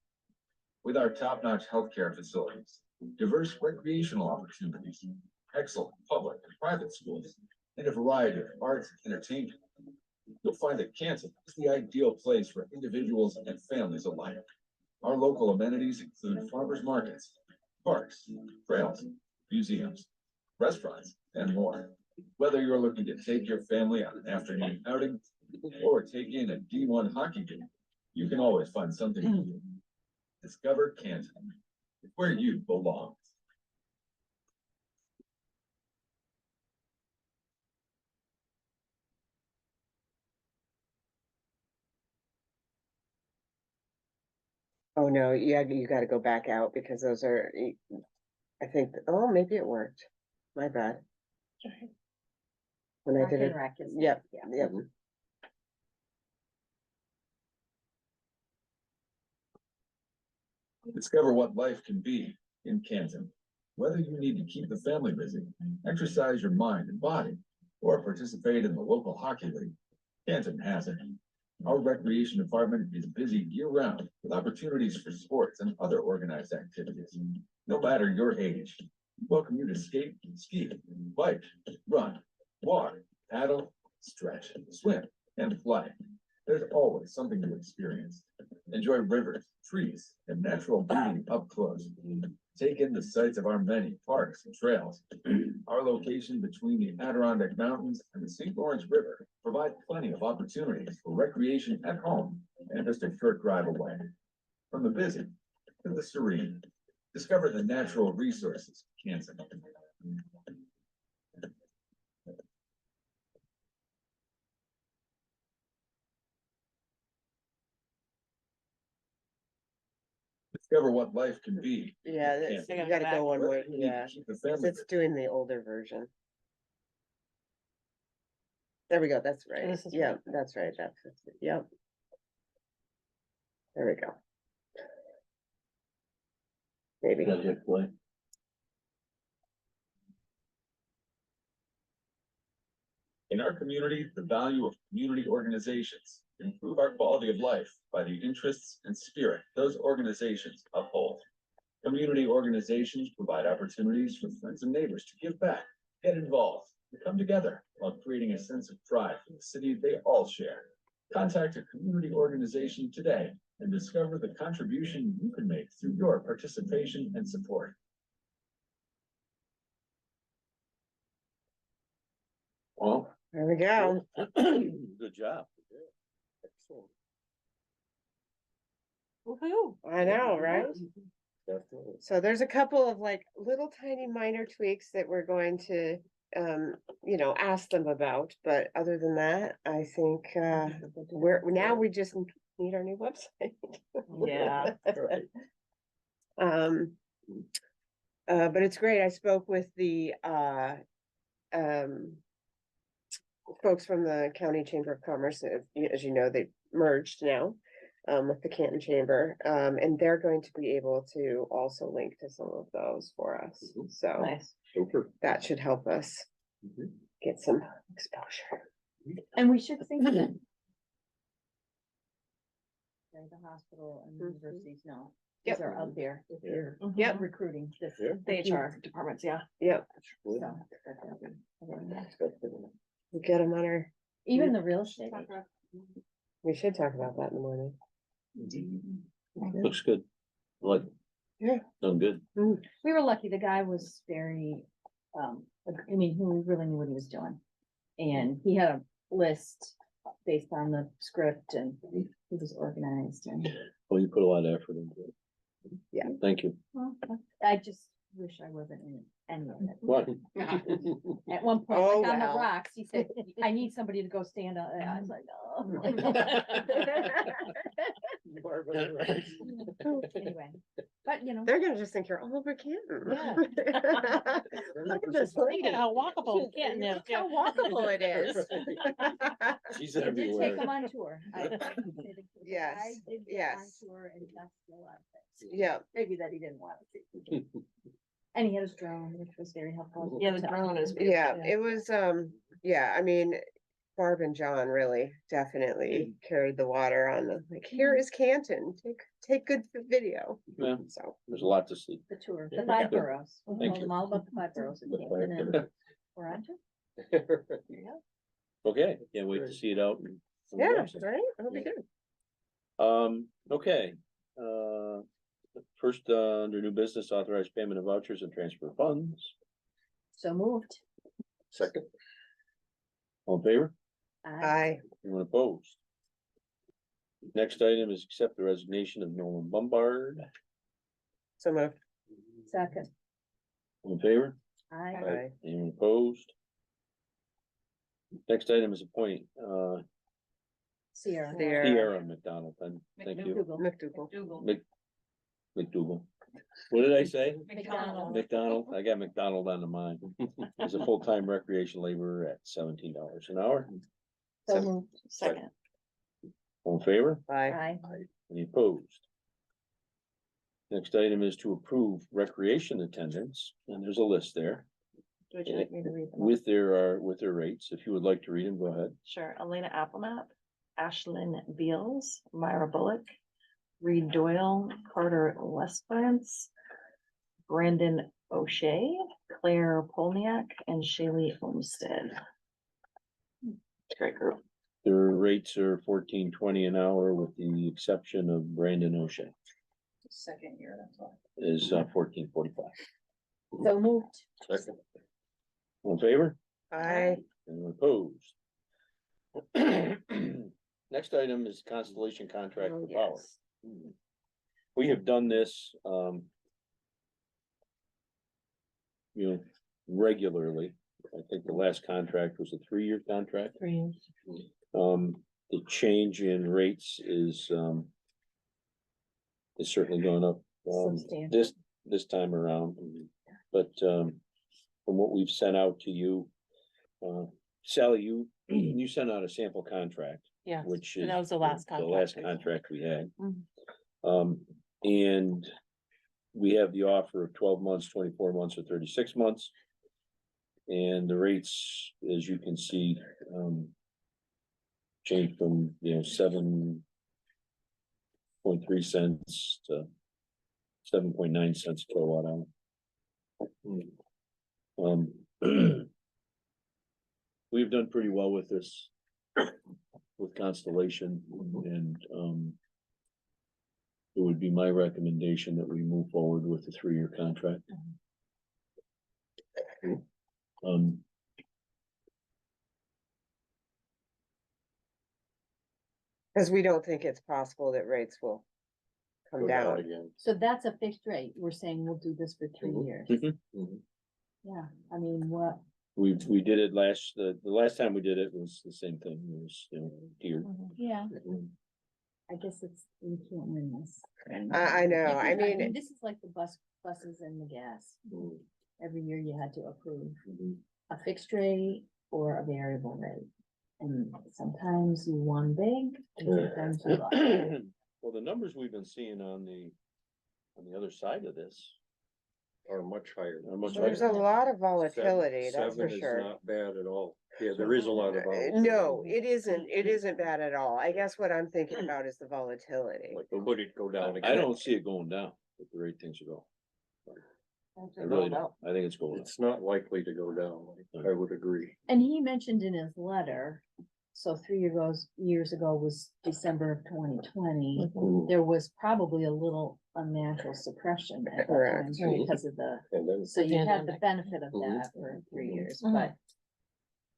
With our top-notch healthcare facilities, diverse recreational opportunities, excellent public and private schools, and a variety of arts and entertainment, you'll find that Canton is the ideal place for individuals and families alike. Our local amenities include farmers markets, parks, trails, museums, restaurants, and more. Whether you're looking to take your family on an afternoon outing or take in a D1 hockey game, you can always find something to do. Discover Canton, where you belong. Oh, no, yeah, you gotta go back out because those are, I think, oh, maybe it worked. My bad. When I Park did and it, Rec is. yep, Yeah. yep. Discover what life can be in Canton. Whether you need to keep the family busy, exercise your mind and body, or participate in the local hockey league, Canton has it. Our recreation department is busy year-round with opportunities for sports and other organized activities. No matter your age, we welcome you to skate, ski, bike, run, walk, paddle, stretch, swim, and play. There's always something to experience. Enjoy rivers, trees, and natural beauty up close. Take in the sights of our many parks and trails. Our location between the Adirondack Mountains and the St. Lawrence River provide plenty of opportunities for recreation at home and just a short drive away. From the busy to the serene, discover the natural resources of Canton. Discover what life can be. Yeah, in that's, Canton. you gotta go one way, Whether you need to yeah. keep the 'Cause family it's doing the older version. There we go, that's right. This is Yeah, that's right, yep. There we go. Maybe. Gotta hit play. In our community, the value of community organizations improve our quality of life by the interests and spirit those organizations uphold. Community organizations provide opportunities for friends and neighbors to give back, get involved, and come together while creating a sense of pride for the city they all share. Contact a community organization today and discover the contribution you can make through your participation and support. Well, There we go. good job. Excellent. Woohoo. I know, right? Definitely. So there's a couple of little tiny minor tweaks that we're going to, ask them about, but other than that, I think, we just need our new website. Yeah. Right. But it's great. I spoke with the, folks from the County Chamber of Commerce, as you know, they merged now, with the Canton Chamber, and they're going to be able to also link to some of those for us. So Nice. Super. that should help us Mhm. get some exposure. And we should think of it. Okay, the hospital and the Mhm. universities now, Yep. these are out there. If Yeah. you're Yep. recruiting this. Yeah. The HR departments, yeah. Yep, So, that- we get them on our, even the real estate. we should talk about that in the morning. Looks good. Like. Yeah. Done good. We were lucky, the guy was very, he really knew what he was doing. And he had a list based on the script and he was organized and. Well, you put a lot of effort into it. Yeah. Thank you. Well, I just wish I wasn't in any of it. What? At one point, Oh, like on the well. rocks, he said, I need somebody to go stand on it. I was like, oh. Anyway, but you know. They're gonna just think you're all over Canton. Yeah. Look at this lady. Thinking how walkable Canton is. Look how walkable it is. She's I did take everywhere. him on tour. Yes, I did get on yes. tour and that's a lot of things. Yeah, Maybe that he didn't want to. And he had his drone, which was very helpful. Yeah, the drone is. yeah, it was, yeah, I mean, Barb and John really definitely carried the water on the, like, here is Canton, take good video. Yeah, So, there's a lot to see. The tour, the 5 boroughs. We Thank told you. them all about the 5 boroughs. The And then 5 we're on to. Okay, can't wait to see it out. yeah, right, that'll be good. Okay, first, under new business, authorized payment of vouchers and transfer funds. So moved. Second, All in favor? Aye. Anyone opposed? Next item is accept the resignation of Nolan Bombard. So moved. Second. All in favor? Aye. Aye. Anyone opposed? Next item is appoint, Sierra. Sierra McDonald, and thank you. McDougal. McDougal. McDougal. What did I say? McDonald. McDonald, I got McDonald on the mind. As a full-time recreation laborer at $17 an hour. So moved. Second. All in favor? Aye. Aye. Any opposed? Next item is to approve recreation attendance, and there's a list there Would you like me to read them? with their rates. If you would like to read them, go ahead. Sure. Elena Applemat, Ashlyn Beals, Myra Bullock, Reed Doyle, Carter Lesperance, Brandon O'Shea, Claire Polniak, and Shaylee Olmsted. Great group. Their rates are $14.20 an hour with the exception of Brandon O'Shea Second year, that's all. is $14.45. So moved. second, All in favor? Aye. Anyone opposed? Next item is Constellation contract Oh, for power. yes. We have done this, regularly. I think the last contract was a 3-year contract. 3 years. The change in rates is certainly going up, Substantial. this time around. But, from what we've sent out to you, Sally, you sent out a sample contract, Yeah, which is. and that was the last The contract. last contract we had. Mhm. And we have the offer of 12 months, 24 months, or 36 months. And the rates, as you can see, change from, 7.3 cents to 7.9 cents kilowatt hour. We've done pretty well with this, with Constellation, and, it would be my recommendation that we move forward with the 3-year contract. Cause we don't think it's possible that rates will come go down down. again. So that's a fixed rate. We're saying we'll do this for 3 Mhm. years. Mhm. Yeah, I mean, what? We did it the last time we did it was the same thing, it was, tiered. Yeah. I guess it's, we can't win this. I know, I Because, mean, This is like the buses and the gas. Mhm. Every year you had to approve Mhm. a fixed rate or a variable rate. And sometimes you won big and sometimes you lost. Well, the numbers we've been seeing on the other side of this Are much higher. are much there's higher. a lot of volatility, that's for Seven is sure. not bad at all. Yeah, there is a lot of. No, it isn't bad at all. I guess what I'm thinking about is the volatility. Like, would it go down again? I don't see it going down with the rate things are going. I really don't. I think it's going up. It's not likely to go down, I would agree. And he mentioned in his letter, so 3 years ago was December of 2020. Mhm. There was probably a little unnatural suppression at that time Correct. because of the, And then so you had the Pandemic. benefit of Mhm. that for 3 years, Mhm. but,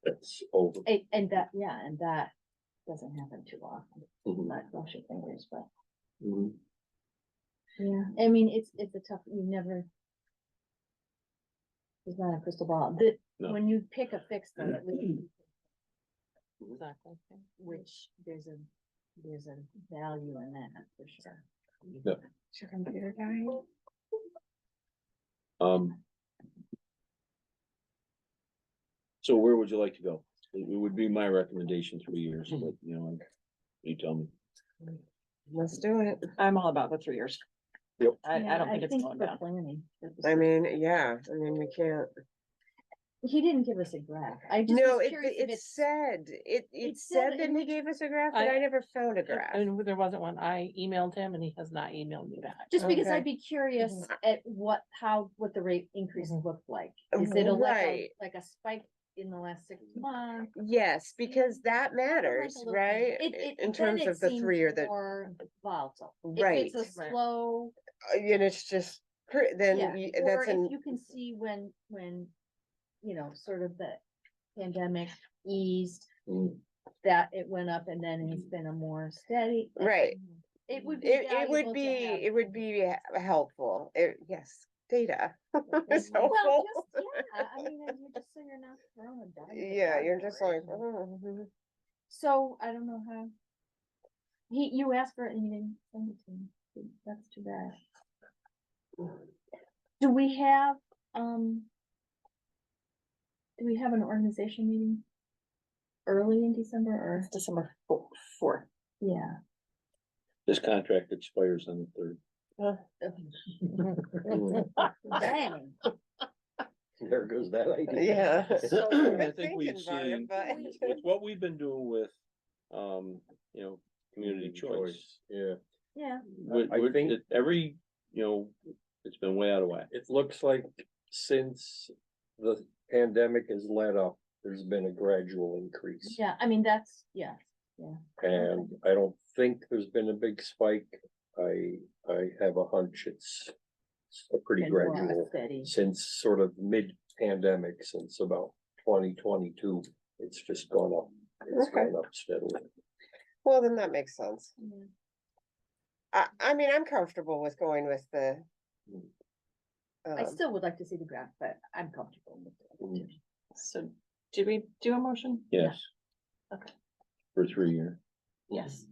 it's over. and that, yeah, and that doesn't happen too often. Mhm. Not cross your fingers, but, Mhm. yeah, I mean, it's a tough, you never. There's not a crystal ball. The, No. when you pick a fix, though, at least Exactly. which there's a value in that for sure. Yeah. Is your computer dying? So where would you like to go? It would be my recommendation, 3 years, but you know, you tell me. Let's do it. I'm all about the 3 years. Yep. I don't think it's going for down. planning. I mean, yeah, I mean, we can't. He didn't give us a graph. I just No, was it, curious if it it's. said, it It said said that in he gave us a graph, but I never found a graph. And there wasn't one. I emailed him and he has not emailed me back. Just because Okay. I'd be curious at what the rate increases Mhm. looked like. Is it a Right. like a spike in the last 6 months? Yes, because that matters, little right? It- In then terms it of the seems 3 or the, more volatile. Right. If it's a slow, and it's just, then yeah, that's or an, if you can see when, you know, sort of the pandemic eased, Mm. that it went up and then it's been a more steady. right. It would be It valuable would to be, have. it would be helpful. Yes, data. It's Well, helpful. just, yeah, I mean, you just so you're not throwing a dime. in the Yeah, dark you're just for like, it. oh. So I don't know how. You asked for it and you didn't send it to me. That's too bad. Do we have an organization meeting early in December or? December 4th. Yeah. This contract expires on the 3rd. Dang. There goes that idea. Yeah. So I Good think we've thinking, Barb, seen, but- with what we've been doing with, you know, community choice. Yeah, Yeah. I think- Every, you know, it's been way out of whack. it looks like since the pandemic has let up, there's been a gradual increase. Yeah, I mean, that's, yeah. And I don't think there's been a big spike. I have a hunch it's a pretty Been more gradual steady. since sort of mid-pandemic, since about 2022. It's just gone up. It's Okay. gone up steadily. Well, then that makes sense. Yeah. I mean, I'm comfortable with going with the. I still would like to see the graph, but I'm comfortable with it. So did we do a motion? Yes. Okay. For 3 years. Yes,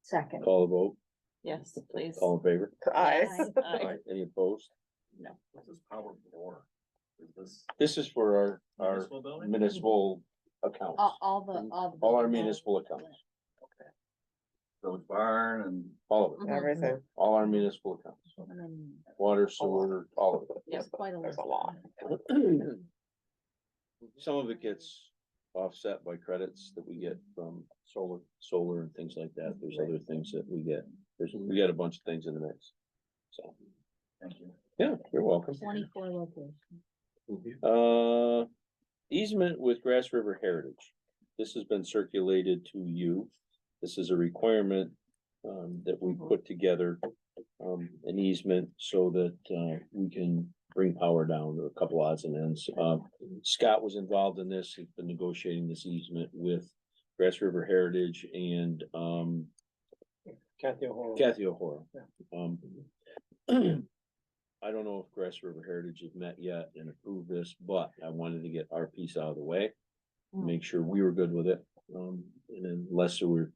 Second. Call the vote. yes, please. All in favor? Eyes. Aye. Any opposed? No. This is power for, is this This is for our municipal building? municipal accounts, All all our municipal accounts, Village barn and. all of it, Everything. all our municipal accounts, water, sewer, all of it. There's quite a There's list. a lot. Some of it gets offset by credits that we get from solar and things like that. There's other things that we get. We got a bunch of things in the mix. So, Thank you. yeah, you're welcome. 24 locations. Easement with Grass River Heritage. This has been circulated to you. This is a requirement that we put together, an easement so that we can bring power down to a couple odds and ends. Scott was involved in this. He's been negotiating this easement with Grass River Heritage and Kathy O'Hara. Kathy O'Hara. I don't know if Grass River Heritage has met yet and approved this, but I wanted to get our piece out of the way. Make sure we were good with it. And then unless there were,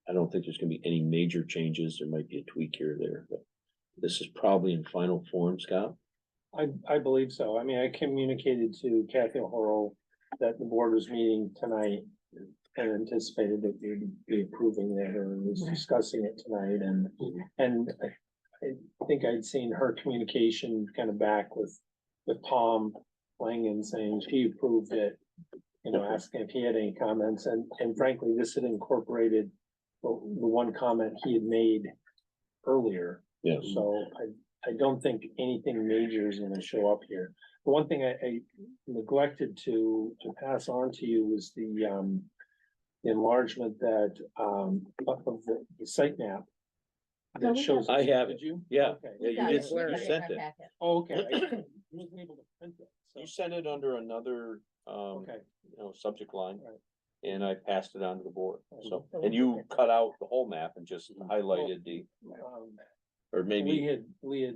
I don't think there's gonna be any major changes. There might be a tweak here or there, but this is probably in final form, Scott. I believe so. I mean, I communicated to Kathy O'Hara that the board was meeting tonight and anticipated that we'd be approving it or was discussing it tonight and I think I'd seen her communication kind of back with Tom Langen saying she approved it, you know, asking if he had any comments and frankly, this had incorporated the one comment he had made earlier. Yes. So I don't think anything major is gonna show up here. The one thing I neglected to pass on to you was the enlargement that, of the site map. No, That we shows. I have it. Did you? Yeah. Okay. Yeah, Got you it. did, We got you it in sent our it. packet. Oh, okay. I wasn't able to print it. You So, sent it under another, okay. you know, subject line. Right. And I passed it on to the board, so, Oh, and you okay. cut out the whole map and just highlighted the, Um, or maybe. Lee had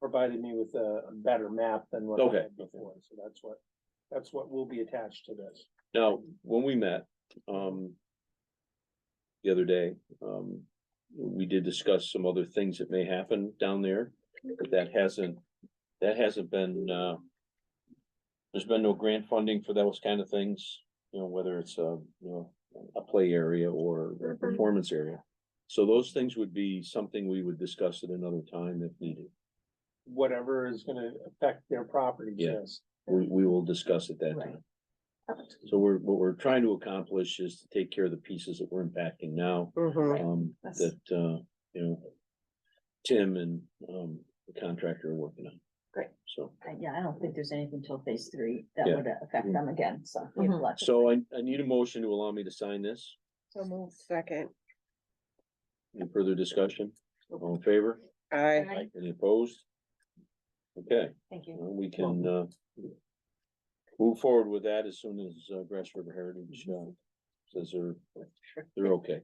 provided me with a better map than what I Okay. had before, so that's what will be attached to this. Now, when we met, the other day, we did discuss some other things that may happen down there, but that hasn't been, there's been no grant funding for those kind of things, whether it's a play area or a performance area. So those things would be something we would discuss at another time if needed. Whatever is gonna affect their properties, Yeah. yes. We will discuss at that Right. time. So what we're trying to accomplish is to take care of the pieces that we're impacting now. Mhm. Tim and, the contractor are working on. Great. So, Yeah, I don't think there's anything till phase 3 that Yeah. would affect them again, so. we have lots of- so I need a motion to allow me to sign this. So move. Second, Any further discussion? All in favor? I, Any opposed? Okay, Thank you. we can, move forward with that as soon as, Grass River Heritage, says they're okay.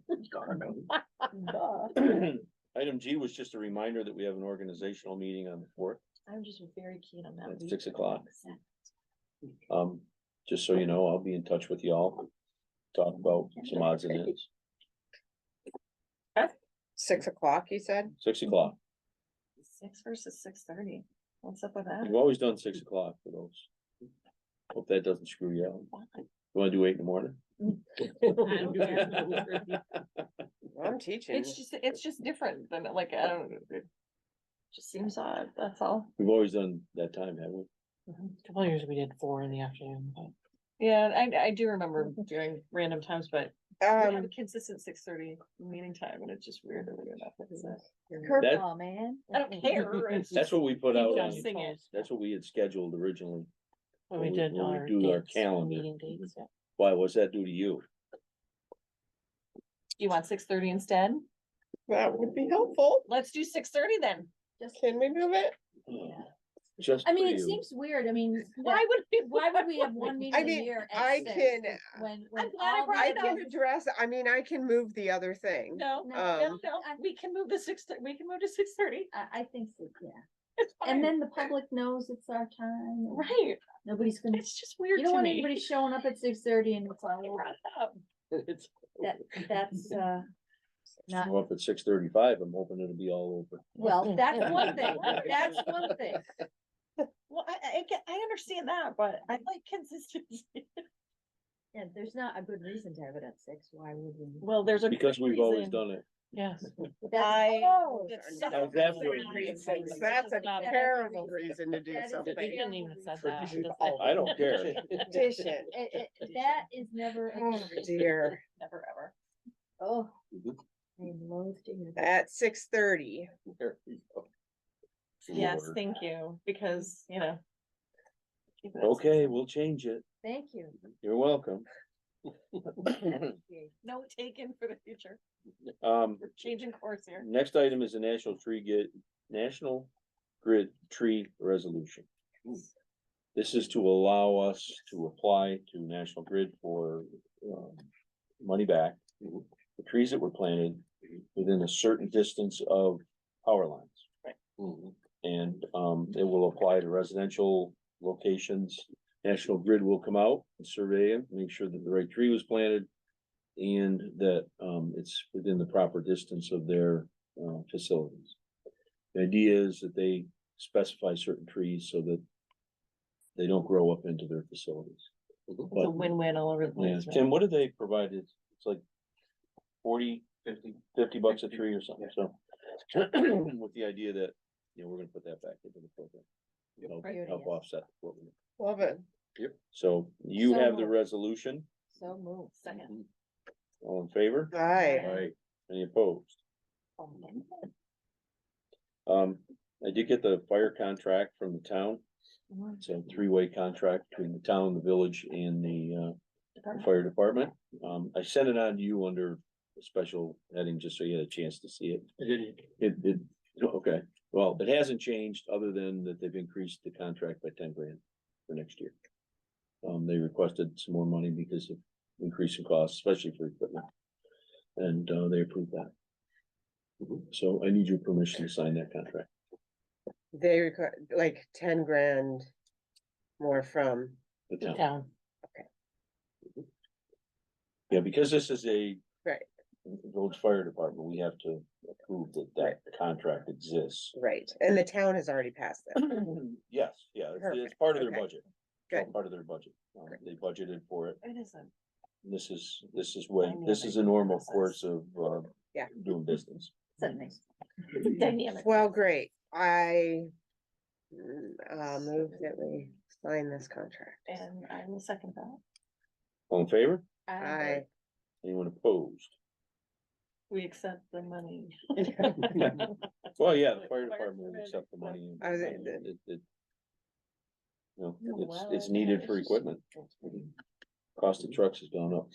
Item G was just a reminder that we have an organizational meeting on the 4th I'm just very keen on that. at week. 6 o'clock. Just so you know, I'll be in touch with y'all, talk about some odds and ends. 6 o'clock, you said? 6 o'clock. 6 versus 6:30. What's up with that? We've always done 6 o'clock for those. Hope that doesn't screw you out. You wanna do 8 in the morning? I'm teaching. It's just different than like, I don't, it just seems odd, that's all. We've always done that time, haven't we? A couple of years we did 4 in the afternoon, but. Yeah, I do remember doing random times, but we have a Um, consistent 6:30 meeting time, and it's just weird that we're doing that. Curveball, man. I don't care. It's That's just- what we put out Keep on, us singing. that's what we had scheduled originally. When we When we- did when we our do our dates, calendar. meeting dates, yeah. Why, what's that do to you? You want 6:30 instead? that would be helpful. Let's do 6:30 then. Can we move it? Just I for mean, it you. seems weird, I mean, Why would we? why would we have one meeting I a mean, year I at 6? can, When I'm glad I all brought I it up. can address, I mean, I can move the other thing. No, No, no, we can move the 6, we can move to 6:30. I think so, yeah. It's fine. And then the public knows it's our time. and Right, Nobody's gonna, it's just weird you to don't want me. anybody showing up at 6:30 and it's all, Brought it up. It's. that's, not, Show up at 6:35, I'm hoping it'll be all over. well, that's one thing, that's one thing. Well, I understand that, but I like consistency. Yeah, there's not a good reason to have it at 6, why would we? Well, there's a. Because good we've always reason. done it. Yes. I. Oh, that's Now, such a that's good what- reason. That's a Not terrible reason to do That is a something. big- We didn't even said For that. you. just I don't care. Tradition. That is never. a Oh, good reason. dear. Never ever. Oh, Mhm. I'm loath to hear that. At 6:30. There you go. Yes, Lord. thank you, because, you know. keep it at Okay, 6:30. we'll change it. Thank you. You're welcome. No taken for the future. Um, We're changing course here. next item is a National Grid Tree Resolution. This is to allow us to apply to National Grid for, money back. The trees that were planted within a certain distance of power lines. Right. And, it will apply to residential locations. National Grid will come out and survey it, make sure that the right tree was planted. And that, it's within the proper distance of their, facilities. The idea is that they specify certain trees so that they don't grow up into their facilities. It's a win-win all over the Yeah, place. right? Tim, what did they provide? It's like 50 bucks a tree or something, so. With the idea that, we're gonna put that back into the program. Help offset what we. Love it. So you So have the moved. resolution, So move. Second. all in favor? Aye. Aye. Any opposed? I did get the fire contract from the town. It's a 3-way contract between the town, the village and the fire department. I sent it on to you under a special heading, just so you had a chance to see it. It, okay, well, it hasn't changed other than that they've increased the contract by 10 grand for next year. They requested some more money because of increasing costs, especially for equipment. And, they approved that. So I need your permission to sign that contract. They require like 10 grand more from, The The town. town. Yeah, because this is a right, village fire department, we have to approve that that contract exists. right, and the town has already passed that. Yes, yeah, it's Perfect, part of their okay. budget. It's all Good. part of their budget. They budgeted for it. It isn't. This is when, this is a normal course of, Yeah. doing business. Nice. Dynamic. Well, great, I move that we sign this contract. And I will second that. All in favor? I, Anyone opposed? We accept the money. Well, yeah, the Like fire fire department will permit, accept the money. I was- You know, Oh, it's wow. needed for equipment. Cost of trucks has gone up.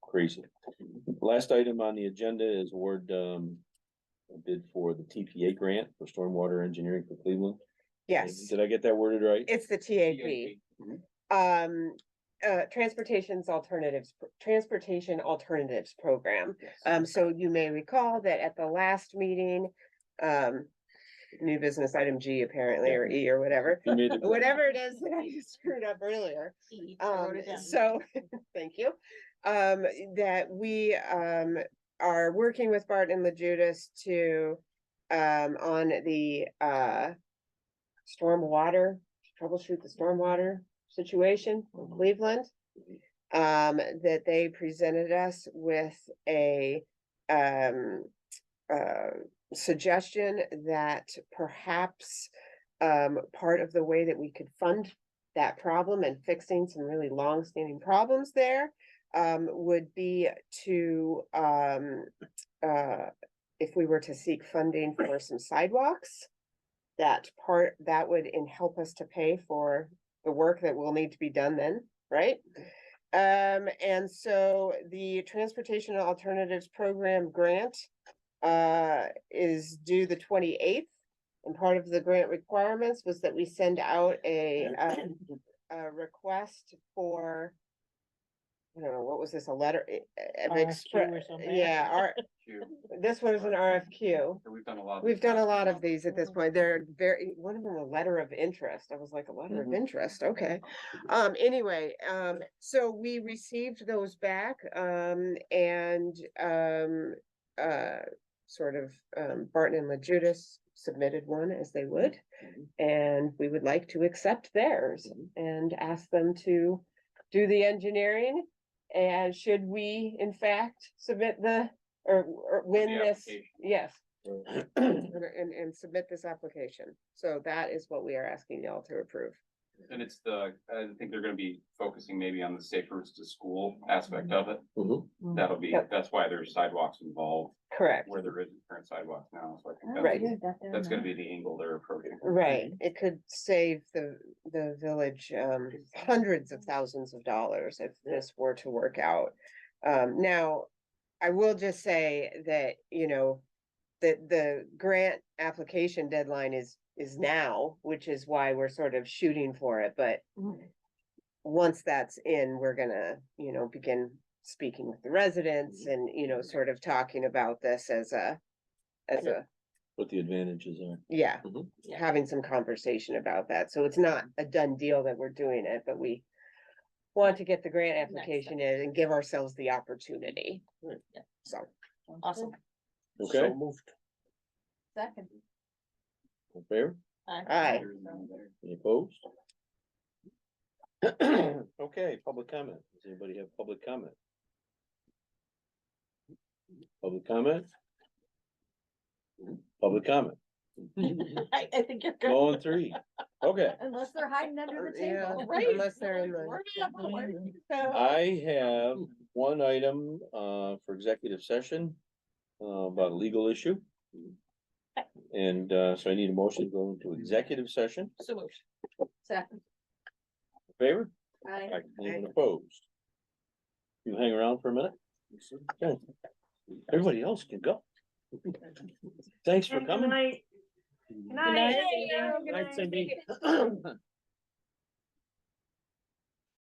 Crazy. Last item on the agenda is award, a bid for the TPA grant for stormwater engineering for Cleveland. yes, Did I get that worded right? it's the TAP. Transportation Alternatives Program. So you may recall that at the last meeting, new business item G apparently, or E or whatever, You made it. whatever it is that I screwed up earlier. So, thank you. That we, are working with Barton and LaJudas to, on the, troubleshoot the stormwater situation in Cleveland. That they presented us with a, suggestion that perhaps, part of the way that we could fund that problem and fixing some really long-standing problems there, would be to, if we were to seek funding for some sidewalks, that would help us to pay for the work that will need to be done then, right? And so the Transportation Alternatives Program grant, is due the 28th. And part of the grant requirements was that we send out a request for, I don't know, what was this, a letter? RFQ or something. Yeah, this was an RFQ. We've done a lot. We've done a lot of these at this point. They're one of them, a letter of interest. I was like, a letter of interest, okay. Anyway, so we received those back, and, sort of, Barton and LaJudas submitted one as they would. And we would like to accept theirs and ask them to do the engineering. And should we in fact submit or win The this, application. yes. And submit this application. So that is what we are asking y'all to approve. And it's I think they're gonna be focusing maybe on the safe routes to school aspect of it. That'll be, Yep. that's why there's sidewalks involved Correct, where there isn't current sidewalks now. So I think Right. that's gonna be the angle they're approaching. right. It could save the village, hundreds of thousands of dollars if this were to work out. Now, I will just say that, that the grant application deadline is now, which is why we're sort of shooting for it, but once that's in, we're gonna, begin speaking with the residents and, sort of talking about this as a, What the advantages are. yeah, Mhm. having some conversation about that. So it's not a done deal that we're doing it, but we want to get the grant application in and give ourselves the opportunity. Right. So, Awesome. Okay, So moved. Second. all in favor? aye. Any opposed? Okay, public comment. Does anybody have public comment? Public comment? Public comment. I think you're good. Going three. Okay, Unless they're hiding under the Yeah, table. unless they're in the. I have one item, for executive session, about a legal issue. And, so I need a motion to go into executive session. So moved. Second. Favor? Aye. Anyone opposed? You hang around for a minute? Okay. Everybody else can go. Thanks for Good coming. night. Good night. Night, Cindy.